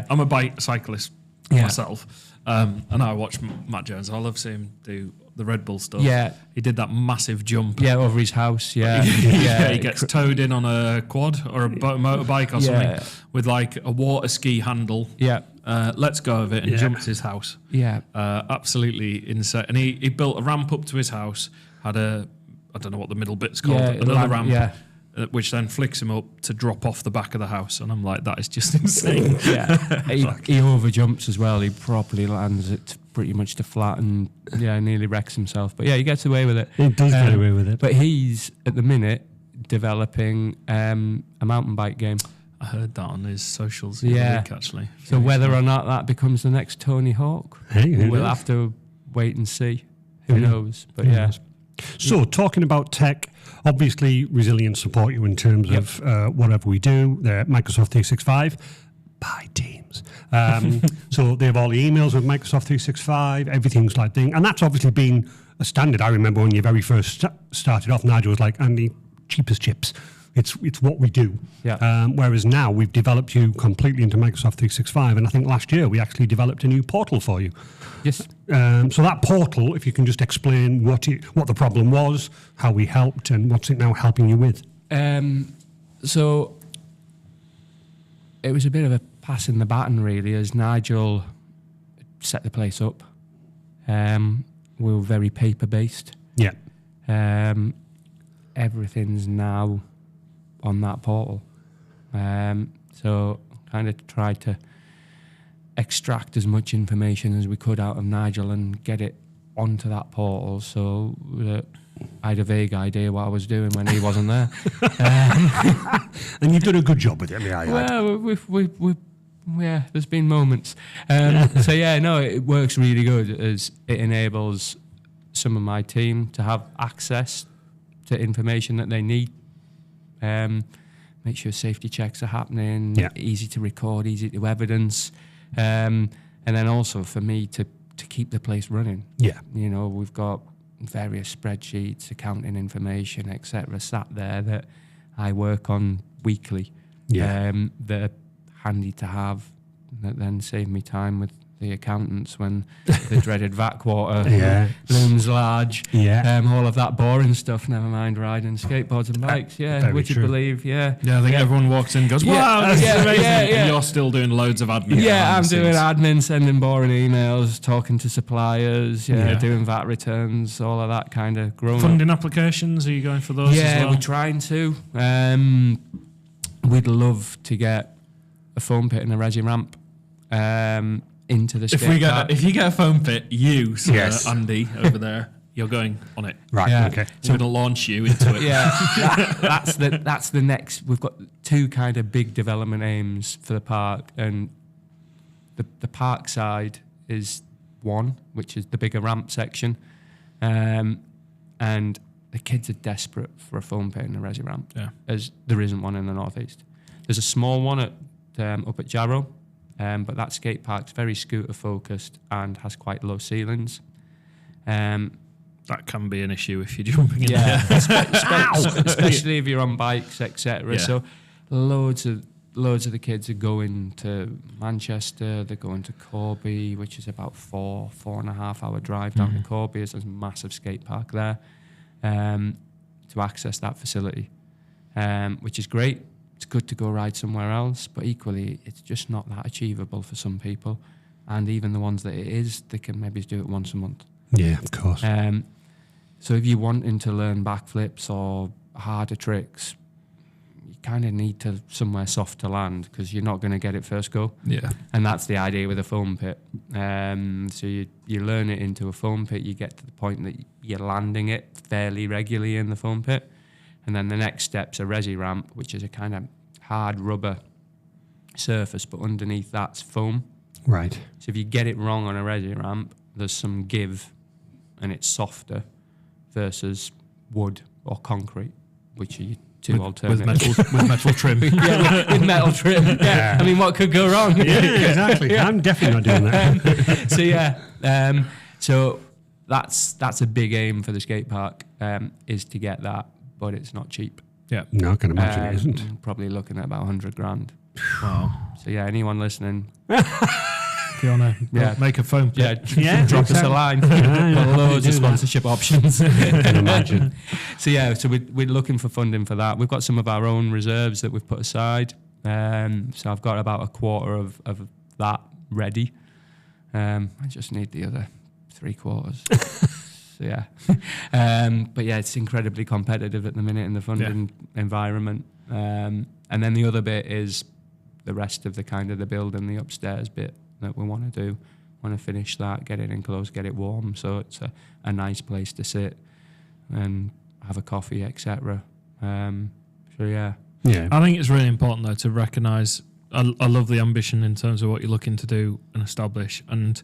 Speaker 2: I'm a bike cyclist myself, and I watch Matt Jones. I love seeing him do the Red Bull stuff.
Speaker 3: Yeah.
Speaker 2: He did that massive jump.
Speaker 3: Yeah, over his house, yeah.
Speaker 2: He gets towed in on a quad or a motorbike or something with like a water ski handle.
Speaker 3: Yeah.
Speaker 2: Lets go of it and jumps his house.
Speaker 3: Yeah.
Speaker 2: Absolutely insane. And he built a ramp up to his house, had I don't know what the middle bit's called,
Speaker 3: Yeah,
Speaker 2: another ramp.
Speaker 3: Yeah.
Speaker 2: Which then flicks him up to drop off the back of the house, and I'm like, that is just insane.
Speaker 3: Yeah, he over jumps as well. He properly lands it pretty much to flat, and nearly wrecks himself. But yeah, he gets away with it.
Speaker 1: He does get away with it.
Speaker 3: But he's at the minute developing a mountain bike game.
Speaker 2: I heard that on his socials the other week, actually.
Speaker 3: So whether or not that becomes the next Tony Hawk, we'll have to wait and see. Who knows? But yeah.
Speaker 1: So, talking about tech, obviously, Resilient support you in terms of whatever we do. They're Microsoft 365 by Teams. So, they have all the emails with Microsoft 365, everything's like thing. And that's obviously been a standard. I remember when you very first started off, Nigel was like, Andy, cheap as chips. It's what we do.
Speaker 3: Yeah.
Speaker 1: Whereas now we've developed you completely into Microsoft 365. And I think last year we actually developed a new portal for you.
Speaker 3: Yes.
Speaker 1: So that portal, if you can just explain what the problem was, how we helped, and what's it now helping you with.
Speaker 3: So it was a bit of a passing the baton, really, as Nigel set the place up. We were very paper-based.
Speaker 1: Yeah.
Speaker 3: Everything's now on that portal. So kind of tried to extract as much information as we could out of Nigel and get it onto that portal so that I had a vague idea what I was doing when he wasn't there.
Speaker 1: And you've done a good job with it, may I add.
Speaker 3: Well, yeah, there's been moments. So yeah, no, it works really good as it enables some of my team to have access to information that they need. Make sure safety checks are happening, easy to record, easy to evidence. And then also for me to keep the place running.
Speaker 1: Yeah.
Speaker 3: You know, we've got various spreadsheets, accounting information, etc. sat there that I work on weekly.
Speaker 1: Yeah.
Speaker 3: That are handy to have, that then save me time with the accountants when the dreaded VAT quarter looms large. All of that boring stuff. Never mind riding skateboards and bikes.
Speaker 1: Very
Speaker 3: Would you
Speaker 1: true.
Speaker 3: believe?
Speaker 2: I think everyone walks in and goes, wow, this is amazing. And you're still doing loads of admin.
Speaker 3: I'm doing admin, sending boring emails, talking to suppliers, doing VAT returns, all of that kind of growing.
Speaker 2: Funding applications, are you going for those as well?
Speaker 3: We're trying to. We'd love to get a foam pit and a resi ramp into the skate park.
Speaker 2: If you get a foam pit, Andy over there, you're going on it.
Speaker 1: Right, okay.
Speaker 2: So we're going to launch you into it.
Speaker 3: That's the next. We've got two kind of big development aims for the park, and the park side is one, which is the bigger ramp section, and the kids are desperate for a foam pit and a resi ramp, as there isn't one in the northeast. There's a small one up at Jarrow, but that skate park's very scooter focused and has quite low ceilings.
Speaker 2: That can be an issue if you're jumping in there.
Speaker 3: Especially if you're on bikes, etc. So loads of the kids are going to Manchester, they're going to Corby, which is about 4.5 hour drive down to Corby. There's a massive skate park there to access that facility, which is great. It's good to go ride somewhere else, but equally it's just not that achievable for some people. And even the ones that it is, they can maybe do it once a month.
Speaker 1: Yeah, of course.
Speaker 3: So if you're wanting to learn backflips or harder tricks, you kind of need to somewhere soft to land, because you're not going to get it first go.
Speaker 2: Yeah.
Speaker 3: And that's the idea with a foam pit. So you learn it into a foam pit, you get to the point that you're landing it fairly regularly in the foam pit. And then the next step's a resi ramp, which is a kind of hard rubber surface, but underneath that's foam.
Speaker 1: Right.
Speaker 3: So if you get it wrong on a resi ramp, there's some give and it's softer versus wood or concrete, which are your two alternatives.
Speaker 2: With metal trim.
Speaker 3: with metal trim. Yeah. I mean, what could go wrong?
Speaker 1: Yeah, exactly. I'm definitely not doing that.
Speaker 3: So that's a big aim for the skate park, is to get that, but it's not cheap.
Speaker 2: Yeah.
Speaker 1: No, I can imagine it isn't.
Speaker 3: Probably looking at about 100 grand.
Speaker 2: Wow.
Speaker 3: So anyone listening,
Speaker 2: If you want to make a foam pit,
Speaker 3: drop us a line. Got loads of sponsorship options.
Speaker 1: I can imagine.
Speaker 3: So we're looking for funding for that. We've got some of our own reserves that we've put aside. So I've got about a quarter of that ready. I just need the other 3/4. But it's incredibly competitive at the minute in the funding environment. And then the other bit is the rest of the kind of the building, the upstairs bit that we want to do. Want to finish that, get it enclosed, get it warm, so it's a nice place to sit and have a coffee, etc. Yeah.
Speaker 2: I think it's really important though to recognise. I love the ambition in terms of what you're looking to do and establish. And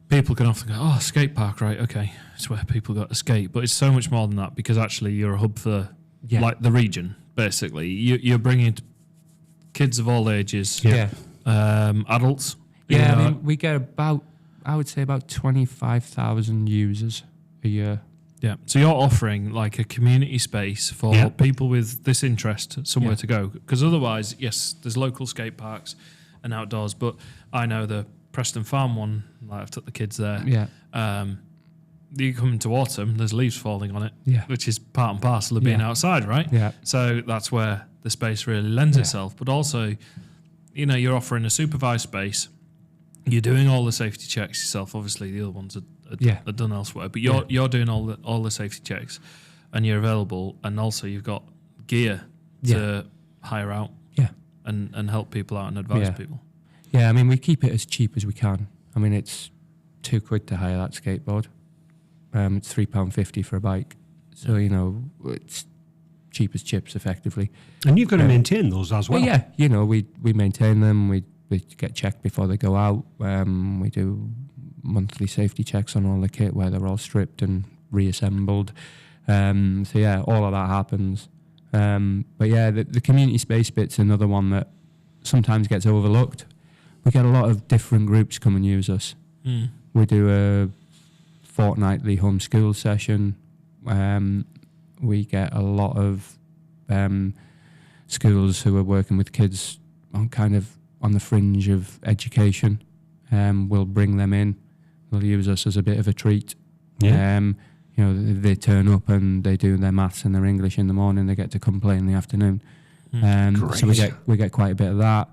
Speaker 2: people can often go, "Oh, skate park, right? Okay, it's where people got to skate." But it's so much more than that, because actually you're a hub for like the region. Basically, you're bringing kids of all ages, adults.
Speaker 3: Yeah, I mean, we get about 25,000 users a year.
Speaker 2: Yeah, so you're offering like a community space for people with this interest, somewhere to go. Because otherwise, yes, there's local skate parks and outdoors, but I know the Preston Farm one, like I've took the kids there.
Speaker 3: Yeah.
Speaker 2: You come into autumn, there's leaves falling on it, which is part and parcel of being outside, right?
Speaker 3: Yeah.
Speaker 2: So that's where the space really lends itself. But also, you're offering a supervised space. You're doing all the safety checks yourself. Obviously, the other ones are done elsewhere, but you're doing all the safety checks, and you're available. And also, you've got gear to hire out, and help people out and advise people.
Speaker 3: Yeah, I mean, we keep it as cheap as we can. I mean, it's £2 to hire that skateboard. It's £3.50 for a bike. So it's cheap as chips, effectively.
Speaker 1: And you've got to maintain those as well.
Speaker 3: We maintain them. We get checked before they go out. We do monthly safety checks on all the kit where they're all stripped and reassembled. All of that happens. The community space bit's another one that sometimes gets overlooked. We get a lot of different groups come and use us. We do a fortnightly homeschool session. We get a lot of schools who are working with kids on the fringe of education. we'll bring them in. They'll use us as a bit of a treat.
Speaker 1: Yeah.
Speaker 3: You know, they turn up and they do their maths and their English in the morning. They get to come play in the afternoon. So we get quite a bit of that.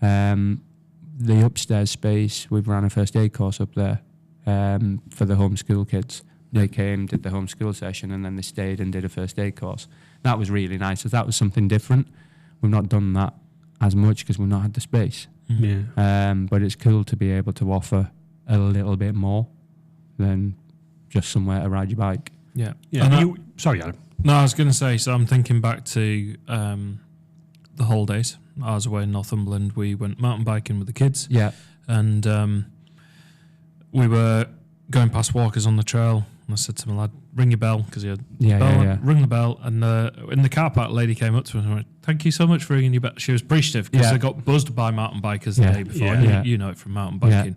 Speaker 3: The upstairs space, we've ran a first aid course up there for the homeschool kids. They came, did the homeschool session, and then they stayed and did a first aid course. That was really nice. That was something different. We've not done that as much because we've not had the space.
Speaker 1: Yeah.
Speaker 3: But it's cool to be able to offer a little bit more than just somewhere to ride your bike.
Speaker 2: Yeah.
Speaker 1: Sorry, Adam.
Speaker 2: No, I was going to say, so I'm thinking back to the holidays. I was away in Northumberland. We went mountain biking with the kids.
Speaker 3: Yeah.
Speaker 2: And we were going past walkers on the trail. And I said to my lad, ring your bell, because he had the bell. Ring the bell. And in the car park, a lady came up to us and went, thank you so much for ringing your bell. She was appreciative because they got buzzed by mountain bikers the day before. You know it from mountain biking.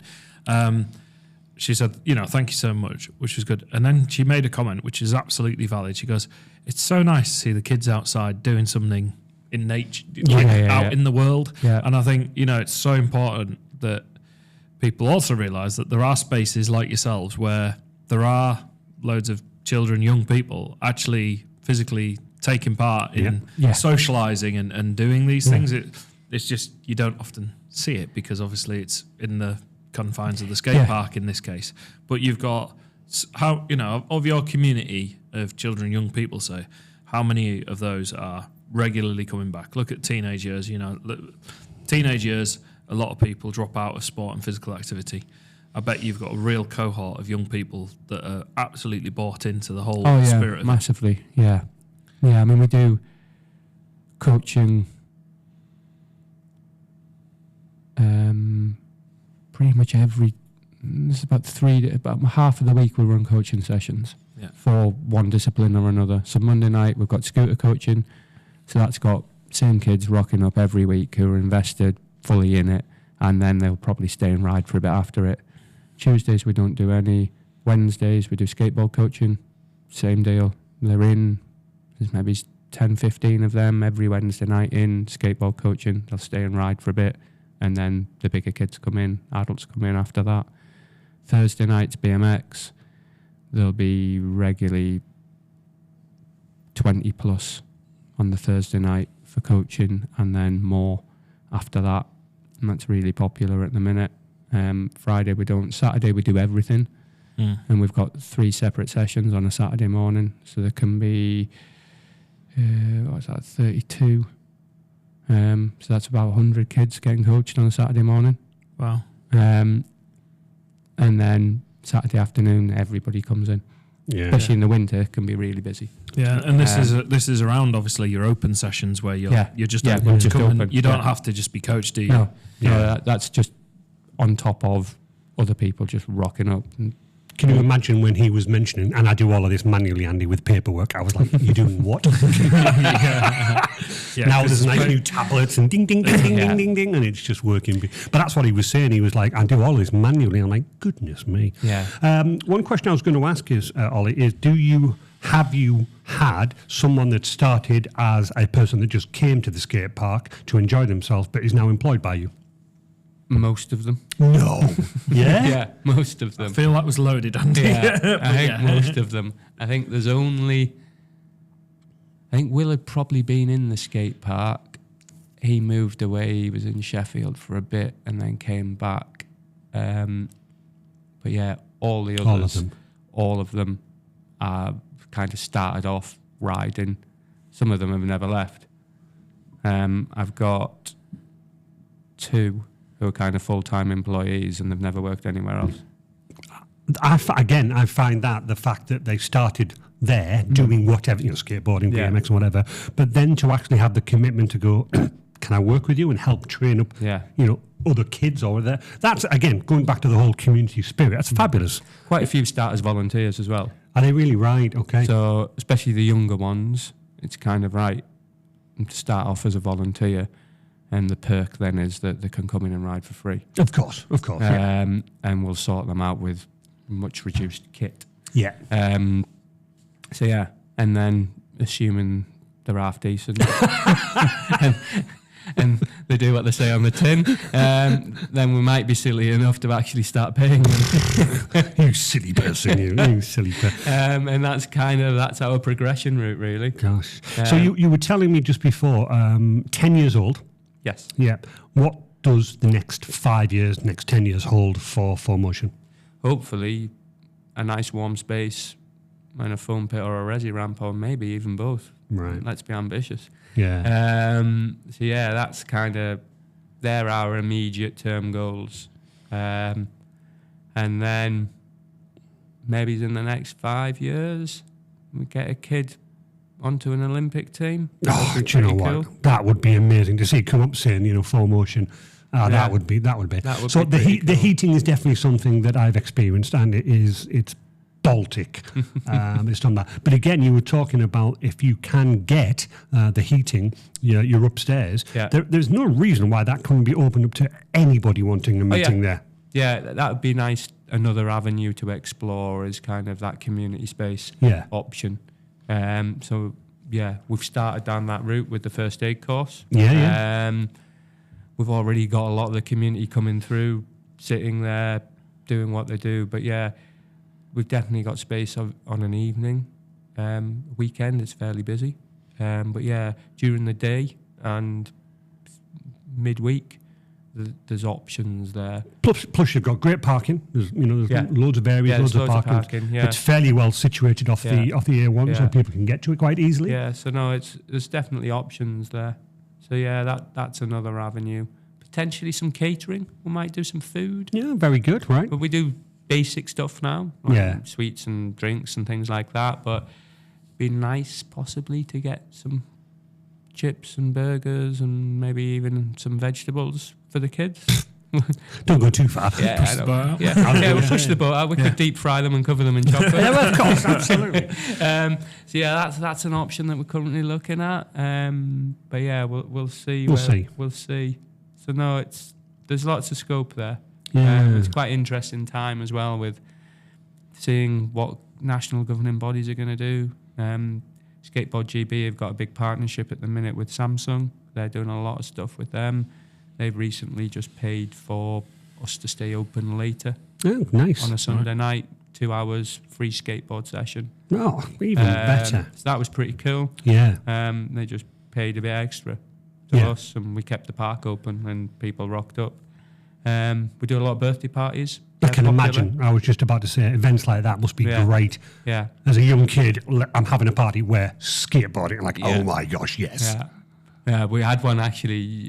Speaker 2: She said, thank you so much, which was good. And then she made a comment, which is absolutely valid. She goes, it's so nice to see the kids outside doing something in nature, out in the world. Yeah. And I think, it's so important that people also realise that there are spaces like yourselves where there are loads of children, young people, actually physically taking part in socialising and doing these things. It's just, you don't often see it because obviously it's in the confines of the skate park in this case, but you've got of your community of children, young people, say, how many of those are regularly coming back? Look at teenage years. Teenage years, a lot of people drop out of sport and physical activity. I bet you've got a real cohort of young people that are absolutely bought into the whole spirit of
Speaker 3: massively. I mean, we do coaching pretty much there's about half of the week we run coaching sessions for one discipline or another. So Monday night we've got scooter coaching, so that's got same kids rocking up every week who are invested fully in it, and then they'll probably stay and ride for a bit after it. Tuesdays we don't do any. Wednesdays we do skateboard coaching, same deal. There's maybe 10, 15 of them every Wednesday night in skateboard coaching. They'll stay and ride for a bit. And then the bigger kids come in, adults come in after that. Thursday night's BMX. There'll be regularly 20 plus on the Thursday night for coaching, and then more after that. And that's really popular at the minute. Friday we don't. Saturday we do everything. And we've got 3 separate sessions on a Saturday morning. So there can be, 32. So that's about 100 kids getting coached on a Saturday morning.
Speaker 2: Wow.
Speaker 3: And then Saturday afternoon, everybody comes in. Yeah. Especially in the winter, it can be really busy.
Speaker 2: Yeah, and this is around obviously your open sessions where you're just able to come in. You don't have to just be coached, do you?
Speaker 3: No, that's just on top of other people just rocking up. And
Speaker 1: can you imagine when he was mentioning, and I do all of this manually, Andy, with paperwork, I was like, you're doing what? Now there's nice new tablets and ding, ding, ding, ding, ding, ding, ding, and it's just working. But that's what he was saying. He was like, I do all this manually. I'm like, goodness me.
Speaker 3: Yeah.
Speaker 1: One question I was going to ask is, Ollie, is have you had someone that started as a person that just came to the skate park to enjoy themselves but is now employed by you?
Speaker 3: Most of them.
Speaker 1: No. Yeah?
Speaker 3: Yeah, most of them.
Speaker 2: I feel that was loaded, Andy.
Speaker 3: Yeah, I think most of them. I think Will had probably been in the skate park. He moved away. He was in Sheffield for a bit and then came back. But yeah, all the others, all of them kind of started off riding. Some of them have never left. I've got 2 who are kind of full-time employees and they've never worked anywhere else.
Speaker 1: I find that the fact that they started there doing whatever, skateboarding, BMX, and whatever, but then to actually have the commitment to go, can I work with you and help train up, other kids over there? That's, again, going back to the whole community spirit. That's fabulous.
Speaker 3: Quite a few start as volunteers as well.
Speaker 1: Are they really? Right, okay.
Speaker 3: So, especially the younger ones, it's kind of right to start off as a volunteer. And the perk then is that they can come in and ride for free.
Speaker 1: Of course.
Speaker 3: And we'll sort them out with much reduced kit.
Speaker 1: Yeah.
Speaker 3: And then assuming they're half decent, and they do what they say on the tin, then we might be silly enough to actually start paying them.
Speaker 1: You silly person, you silly person.
Speaker 3: And that's our progression route, really.
Speaker 1: Gosh. So you were telling me just before, 10 years old.
Speaker 3: Yes.
Speaker 1: Yeah. What does the next 5 years, next 10 years hold for 4Motion?
Speaker 3: Hopefully, a nice warm space and a foam pit or a resi ramp, or maybe even both.
Speaker 1: Right.
Speaker 3: Let's be ambitious.
Speaker 1: Yeah.
Speaker 3: So yeah, that's they're our immediate term goals. And then maybe in the next 5 years, we get a kid onto an Olympic team.
Speaker 1: Oh, do you know what? Cool. That would be amazing to see come up saying, 4Motion. That would be. So the heating is definitely something that I've experienced, and it's Baltic. It's done that. But again, you were talking about if you can get the heating, you're upstairs.
Speaker 3: Yeah.
Speaker 1: There's no reason why that couldn't be opened up to anybody wanting a meeting there.
Speaker 3: Yeah, that would be nice. Another avenue to explore is kind of that community space option. So yeah, we've started down that route with the first aid course. We've already got a lot of the community coming through, sitting there, doing what they do. But yeah, we've definitely got space on an evening. Weekend, it's fairly busy. But yeah, during the day and midweek, there's options there.
Speaker 1: Plus you've got great parking. There's loads of areas, loads of parking. It's fairly well situated off the A1, so people can get to it quite easily.
Speaker 3: Yeah, so no, there's definitely options there. So yeah, that's another avenue. Potentially some catering. We might do some food.
Speaker 1: Yeah, very good, right?
Speaker 3: But we do basic stuff now, like sweets and drinks and things like that. But it'd be nice possibly to get some chips and burgers and maybe even some vegetables for the kids.
Speaker 1: Don't go too far.
Speaker 3: Yeah, push the boat out. We'll push the boat out. We could deep fry them and cover them in chocolate.
Speaker 1: Yeah, of course, absolutely.
Speaker 3: So yeah, that's an option that we're currently looking at. But yeah, we'll see. We'll see. So no, there's lots of scope there. It's quite interesting time as well with seeing what national governing bodies are going to do. Skateboard GB have got a big partnership at the minute with Samsung. They're doing a lot of stuff with them. They've recently just paid for us to stay open later.
Speaker 1: Oh, nice.
Speaker 3: On a Sunday night, 2 hours, free skateboard session.
Speaker 1: Oh, even better.
Speaker 3: So that was pretty cool.
Speaker 1: Yeah.
Speaker 3: They just paid a bit extra to us, and we kept the park open and people rocked up. We do a lot of birthday parties.
Speaker 1: I can imagine. I was just about to say, events like that must be great.
Speaker 3: Yeah.
Speaker 1: As a young kid, I'm having a party where skateboarding, like, oh my gosh, yes.
Speaker 3: Yeah. Yeah, we had one actually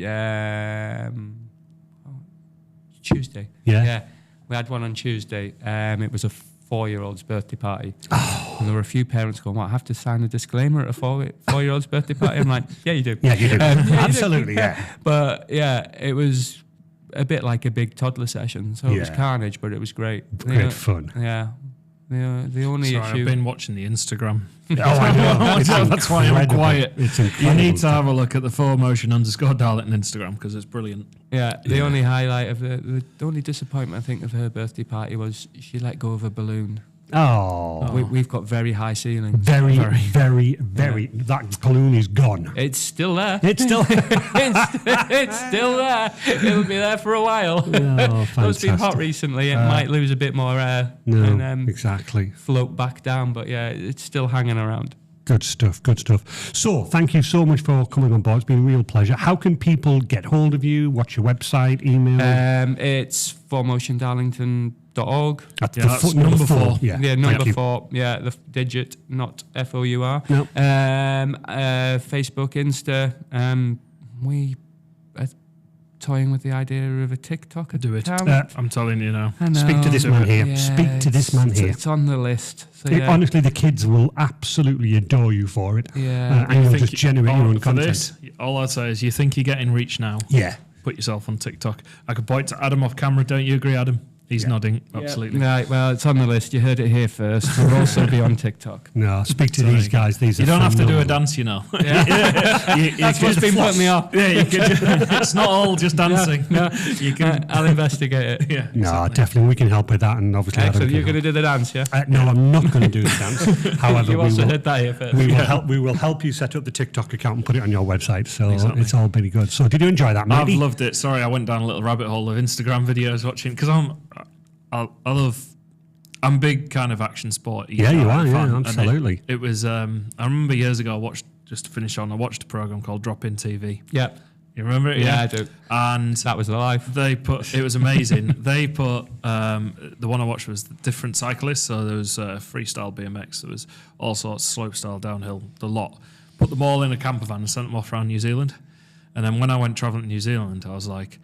Speaker 3: Tuesday.
Speaker 1: Yeah.
Speaker 3: We had one on Tuesday. It was a 4-year-old's birthday party. Oh. And there were a few parents going, I have to sign a disclaimer at a 4-year-old's birthday party? I'm like, yeah, you do.
Speaker 1: Yeah, you do. Absolutely,
Speaker 3: you do. But yeah, it was a bit like a big toddler session. So it was carnage, but it was great.
Speaker 1: Great fun.
Speaker 3: Yeah. The only issue...
Speaker 2: I've been watching the Instagram.
Speaker 1: I know.
Speaker 2: That's why I'm quiet.
Speaker 1: It's
Speaker 2: you need to have a look at the 4Motion_Darlington Instagram because it's brilliant.
Speaker 3: Yeah, the only highlight of the only disappointment I think of her birthday party was she let go of a balloon.
Speaker 1: Oh.
Speaker 3: We've got very high ceilings.
Speaker 1: Very. That balloon is gone.
Speaker 3: It's still there.
Speaker 1: It's still
Speaker 3: it's still there. It'll be there for a while.
Speaker 1: Oh,
Speaker 3: It's been hot recently. It might lose a bit more air.
Speaker 1: No, exactly.
Speaker 3: Float back down, but yeah, it's still hanging around.
Speaker 1: Good stuff. So, thank you so much for coming on board. It's been a real pleasure. How can people get hold of you? What's your website, email?
Speaker 3: It's 4motiondarlington.org.
Speaker 1: That's number 4.
Speaker 3: Yeah, number 4. Yeah, the digit, not FOUR.
Speaker 1: No.
Speaker 3: Facebook, Insta. We are toying with the idea of a TikTok account.
Speaker 2: Do it. I'm telling you now.
Speaker 1: Speak to this man here.
Speaker 3: Yeah,
Speaker 1: Speak to this man here.
Speaker 3: It's on the list. So
Speaker 1: honestly, the kids will absolutely adore you for it.
Speaker 3: Yeah.
Speaker 1: And you'll just generate your own content.
Speaker 2: This, all I'd say is you think you're getting reach now.
Speaker 1: Yeah.
Speaker 2: Put yourself on TikTok. I could point to Adam off camera. Don't you agree, Adam? He's nodding, absolutely.
Speaker 3: Right, well, it's on the list. You heard it here first. We'll also be on TikTok.
Speaker 1: No, speak to these guys. These
Speaker 2: you
Speaker 1: are
Speaker 2: don't have to do a
Speaker 1: phenomenal.
Speaker 2: dance, you know.
Speaker 3: That's what's been putting me off.
Speaker 2: Yeah, you can, it's not all just dancing.
Speaker 3: No,
Speaker 2: You can.
Speaker 3: I'll investigate it.
Speaker 2: Yeah.
Speaker 1: No, definitely we can help with that, and obviously
Speaker 3: Excellent.
Speaker 1: Adam
Speaker 3: You're
Speaker 1: can
Speaker 3: going to do the dance, yeah?
Speaker 1: help. No, I'm not going to do the dance. However,
Speaker 3: You
Speaker 1: we
Speaker 3: also
Speaker 1: will.
Speaker 3: heard that here first.
Speaker 1: We will help. We will help you set up the TikTok account and put it on your website. So
Speaker 2: Exactly.
Speaker 1: it's all pretty good. So did you enjoy that,
Speaker 2: I've
Speaker 1: matey?
Speaker 2: loved it. Sorry, I went down a little rabbit hole of Instagram videos watching because I love. I'm a big kind of action sport.
Speaker 1: Yeah, you are.
Speaker 2: fan,
Speaker 1: Yeah,
Speaker 2: and
Speaker 1: absolutely.
Speaker 2: It was. I remember years ago. I watched a program called Drop In TV.
Speaker 3: Yeah.
Speaker 2: You remember it?
Speaker 3: Yeah, I do.
Speaker 2: And
Speaker 3: That was the life.
Speaker 2: they put. It was amazing. They put. The one I watched was the different cyclists. So there was freestyle BMX. There was all sorts, slopestyle, downhill, the lot. Put them all in a camper van and sent them off around New Zealand. And then when I went traveling to New Zealand, I was like,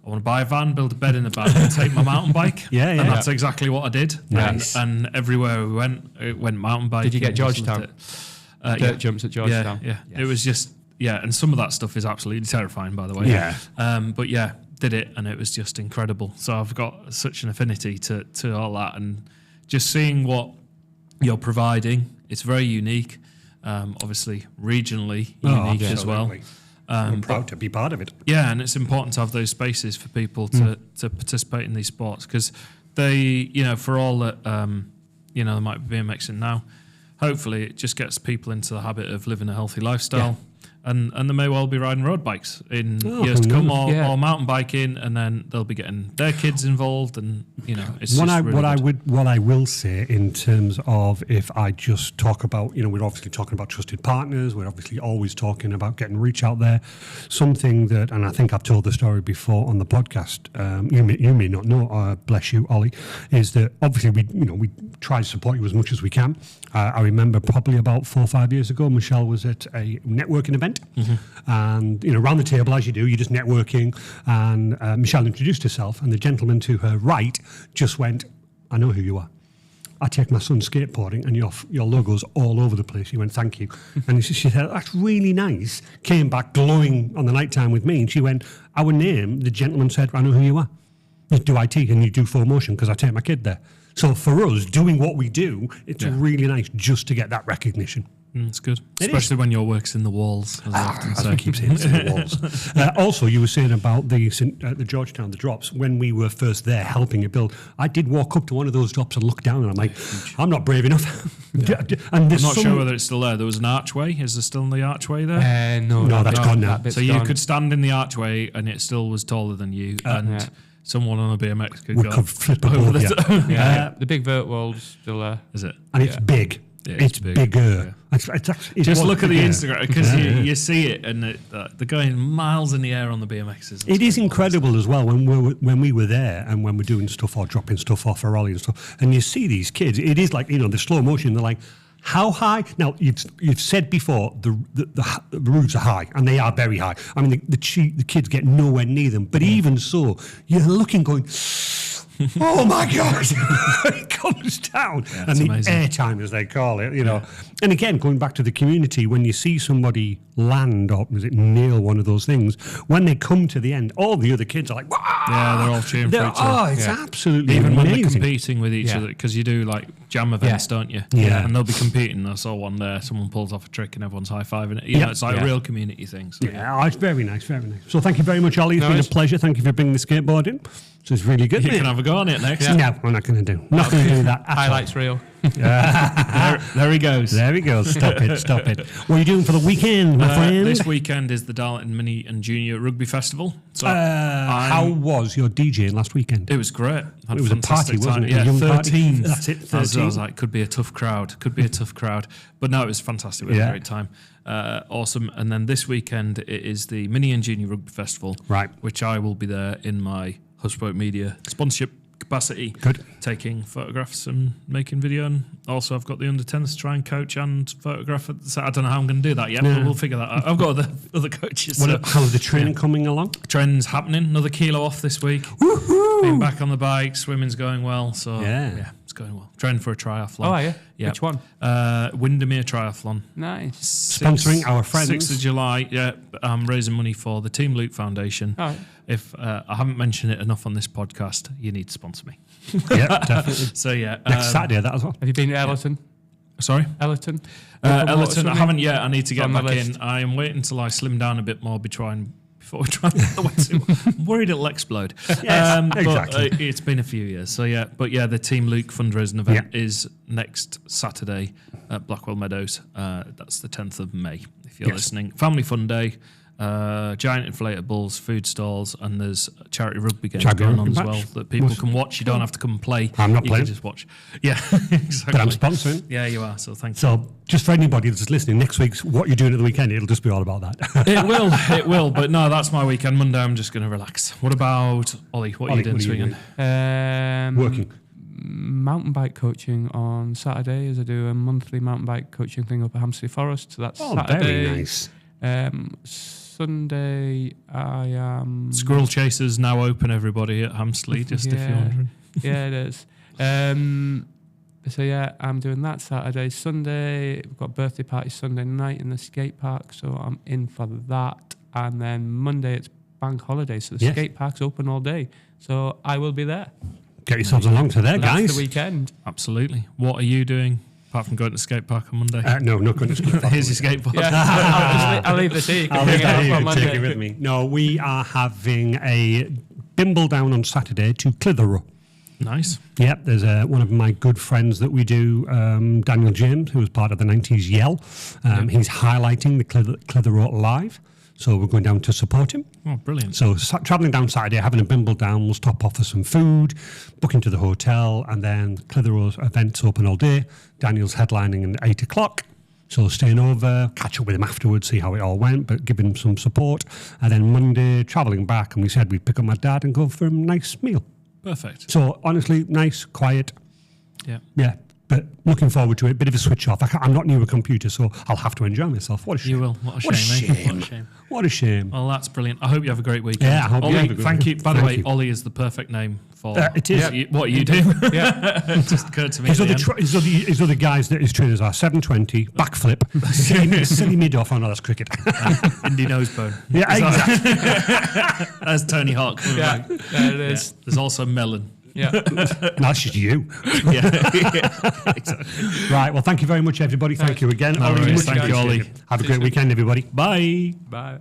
Speaker 2: I want to buy a van, build a bed in the van, and take my mountain bike.
Speaker 1: Yeah, yeah.
Speaker 2: And that's exactly what I did.
Speaker 1: Nice.
Speaker 2: And everywhere we went mountain biking.
Speaker 3: Did you get Georgetown? Dirt jumps at Georgetown.
Speaker 2: Yeah. It was just, and some of that stuff is absolutely terrifying, by the way.
Speaker 1: Yeah.
Speaker 2: But yeah, did it, and it was just incredible. So I've got such an affinity to all that, and just seeing what you're providing, it's very unique. Obviously, regionally unique as well.
Speaker 1: Absolutely. I'm proud to be part of it.
Speaker 2: Yeah, and it's important to have those spaces for people to participate in these sports because they, for all that, they might be BMXing now, hopefully it just gets people into the habit of living a healthy lifestyle. And they may well be riding road bikes in years to come or mountain biking, and then they'll be getting their kids involved, and it's
Speaker 1: What I will say in terms of if I just talk about, we're obviously talking about trusted partners, we're obviously always talking about getting reach out there. Something that, and I think I've told the story before on the podcast, you may not know, bless you, Ollie, is that obviously we try to support you as much as we can. I remember probably about 4 or 5 years ago, Michelle was at a networking event, and around the table as you do, you're just networking, and Michelle introduced herself, and the gentleman to her right just went, "I know who you are. I take my son skateboarding, and your logo's all over the place." He went, "Thank you." And she said, "That's really nice." Came back glowing on the night time with me, and she went, "Our name," the gentleman said, "I know who you are. You do IT and you do full motion because I take my kid there." So for us, doing what we do, it's really nice just to get that recognition.
Speaker 2: It's good, especially when your work's in the walls. As I often say.
Speaker 1: I keep saying, it's in the walls. Also, you were saying about the Georgetown, the drops. When we were first there helping it build, I did walk up to one of those drops and look down, and I'm like, I'm not brave enough. And
Speaker 2: I'm not sure whether it's still there. There was an archway. Is there still the archway there?
Speaker 1: No, that's gone now.
Speaker 2: So you could stand in the archway, and it still was taller than you, and someone on a BMX could
Speaker 1: flip
Speaker 2: over
Speaker 1: above,
Speaker 2: the
Speaker 3: the big vert wall's still there.
Speaker 2: Is it?
Speaker 1: and it's big.
Speaker 2: Yeah,
Speaker 1: it's bigger. It's
Speaker 2: Just look at the
Speaker 1: bigger.
Speaker 2: Instagram because you see it, and they're going miles in the air on the BMXs.
Speaker 1: It is incredible as well when we were there and when we're doing stuff or dropping stuff off for Ollie and stuff, and you see these kids. It is like the slow motion. They're like, how high? Now you've said before the roofs are high, and they are very high. I mean the kids get nowhere near them, but even so, you're looking going, oh my God, it comes down.
Speaker 2: Yeah,
Speaker 1: and the
Speaker 2: amazing.
Speaker 1: airtime, as they call it, And again, going back to the community, when you see somebody land or nail one of those things, when they come to the end, all the other kids are like, wow!
Speaker 2: Yeah, they're all cheering for each other.
Speaker 1: It's absolutely
Speaker 2: Even
Speaker 1: amazing.
Speaker 2: when they're competing with each other, because you do like jam events, don't you?
Speaker 1: Yeah.
Speaker 2: And they'll be competing. I saw one there, someone pulls off a trick and everyone's high-fiving it. It's like a real community thing. So.
Speaker 1: Yeah, it's very nice, very nice. So thank you very much, Ollie. It's been a pleasure. Thank you for bringing the skateboard in. So it's really good.
Speaker 2: You can have a go on it next.
Speaker 1: No, we're not going to do. Not going to do that. at all.
Speaker 3: Highlights reel.
Speaker 2: There he goes.
Speaker 1: There we go. Stop it. What are you doing for the weekend, my friend?
Speaker 2: This weekend is the Darlington Mini and Junior Rugby Festival. So
Speaker 1: how was your DJing last weekend?
Speaker 2: It was great.
Speaker 1: It was a party, wasn't it?
Speaker 2: Yeah,
Speaker 1: A young
Speaker 2: 13.
Speaker 1: party. That's it, 13.
Speaker 2: I was like, could be a tough crowd. But no, it was fantastic. We had a great time. Awesome. And then this weekend, it is the Mini and Junior Rugby Festival.
Speaker 1: Right.
Speaker 2: Which I will be there in my Hubspoke Media sponsorship capacity.
Speaker 1: Good.
Speaker 2: Taking photographs and making video. And also I've got the under-10s to try and coach and photograph. So I don't know how I'm going to do that yet, but we'll figure that out. I've got other coaches.
Speaker 1: How's the training coming along?
Speaker 2: Trend's happening. Another kilo off this week.
Speaker 1: Woohoo!
Speaker 2: Being back on the bike. Swimming's going well. So yeah, it's going well. Training for a triathlon.
Speaker 3: Oh, are you?
Speaker 2: Yeah.
Speaker 3: Which one?
Speaker 2: Windermere Triathlon.
Speaker 3: Nice.
Speaker 1: Sponsoring our friends.
Speaker 2: 6th of July. Yeah, I'm raising money for the Team Luke Foundation.
Speaker 3: All right.
Speaker 2: If I haven't mentioned it enough on this podcast, you need to sponsor me.
Speaker 1: Yeah, definitely.
Speaker 2: So yeah,
Speaker 1: Next Saturday, that as well.
Speaker 3: Have you been to Ellerton?
Speaker 2: Sorry,
Speaker 3: Ellerton?
Speaker 2: Ellerton. I haven't yet. I need to get
Speaker 3: on the
Speaker 2: back in.
Speaker 3: list.
Speaker 2: I am waiting till I slim down a bit more. Before we try the wetsuit. I'm worried it'll explode.
Speaker 1: Yes, exactly.
Speaker 2: But it's been a few years. So yeah, the Team Luke fundraising event is next Saturday at Blackwell Meadows. That's the 10th of May. If you're listening, family fun day. Giant inflatables, food stalls, and there's charity rugby games going on as well that people can watch. You don't have to come and play.
Speaker 1: I'm not
Speaker 2: you
Speaker 1: playing.
Speaker 2: Can just watch. Yeah, exactly.
Speaker 1: But I'm sponsoring.
Speaker 2: Yeah, you are. So thank you.
Speaker 1: So just for anybody that's listening, next week's What You're Doing at the Weekend, it'll just be all about that.
Speaker 2: It will. But no, that's my weekend. Monday, I'm just going to relax. What about Ollie? What are you doing this weekend?
Speaker 1: Working.
Speaker 3: Mountain bike coaching on Saturdays. I do a monthly mountain bike coaching thing up at Hampstead Forest. So that's Saturday.
Speaker 1: Very nice.
Speaker 3: Sunday, I am...
Speaker 2: Squirrel Chasers now open, everybody, at Hampstead, just if you're wondering.
Speaker 3: Yeah, it is. So yeah, I'm doing that Saturday. Sunday, we've got birthday party Sunday night in the skate park, so I'm in for that. And then Monday, it's bank holiday, so the skate park's open all day. So I will be there.
Speaker 1: Get yourselves along to there, guys.
Speaker 3: That's the weekend.
Speaker 2: Absolutely. What are you doing, apart from going to the skate park on Monday?
Speaker 1: No, not going to skate park.
Speaker 2: Here's your skateboard.
Speaker 3: Yeah, I'll leave this here. You can bring it up on
Speaker 1: Take it
Speaker 3: Monday.
Speaker 1: with me. No, we are having a bimble down on Saturday to Clitheroe.
Speaker 2: Nice.
Speaker 1: Yep, there's one of my good friends that we do, Daniel James, who was part of the 90s Yell. He's highlighting the Clitheroe Live, so we're going down to support him.
Speaker 2: Oh, brilliant.
Speaker 1: So travelling down Saturday, having a bimble down, we'll stop off for some food, book into the hotel, and then Clitheroe's event's open all day. Daniel's headlining at 8 o'clock. So staying over, catch up with him afterwards, see how it all went, but give him some support. And then Monday, travelling back, and we said we'd pick up my dad and go for a nice meal.
Speaker 2: Perfect.
Speaker 1: So honestly, nice, quiet. Yeah. But looking forward to it. Bit of a switch off. I'm not near a computer, so I'll have to enjoy myself. What a shame.
Speaker 2: You will. What a shame. Eh? What a shame.
Speaker 1: What a shame.
Speaker 2: Well, that's brilliant. I hope you have a great weekend.
Speaker 1: Yeah, I hope you
Speaker 2: Ollie,
Speaker 1: have a good
Speaker 2: thank
Speaker 1: one.
Speaker 2: you. By the
Speaker 1: Thank
Speaker 2: way,
Speaker 1: you.
Speaker 2: Ollie is the perfect name for
Speaker 1: It is.
Speaker 2: what you do.
Speaker 3: Yeah.
Speaker 2: It just occurred to me.
Speaker 1: His
Speaker 2: at the end.
Speaker 1: other guys that his trainers are 720, backflip, silly mid-off. Oh no, that's cricket.
Speaker 2: Indie Nosebone.
Speaker 1: Yeah, exactly.
Speaker 2: That's Tony Hawk.
Speaker 3: Yeah, there it is.
Speaker 2: There's also Melon.
Speaker 3: Yeah.
Speaker 1: No, that's just you.
Speaker 2: Yeah. Exactly.
Speaker 1: Right, well, thank you very much, everybody. Thank you again.
Speaker 2: No
Speaker 1: Ollie,
Speaker 2: worries.
Speaker 1: much
Speaker 2: Thank you,
Speaker 1: appreciated.
Speaker 2: Ollie.
Speaker 1: Have a great weekend, everybody.
Speaker 2: Bye.
Speaker 3: Bye.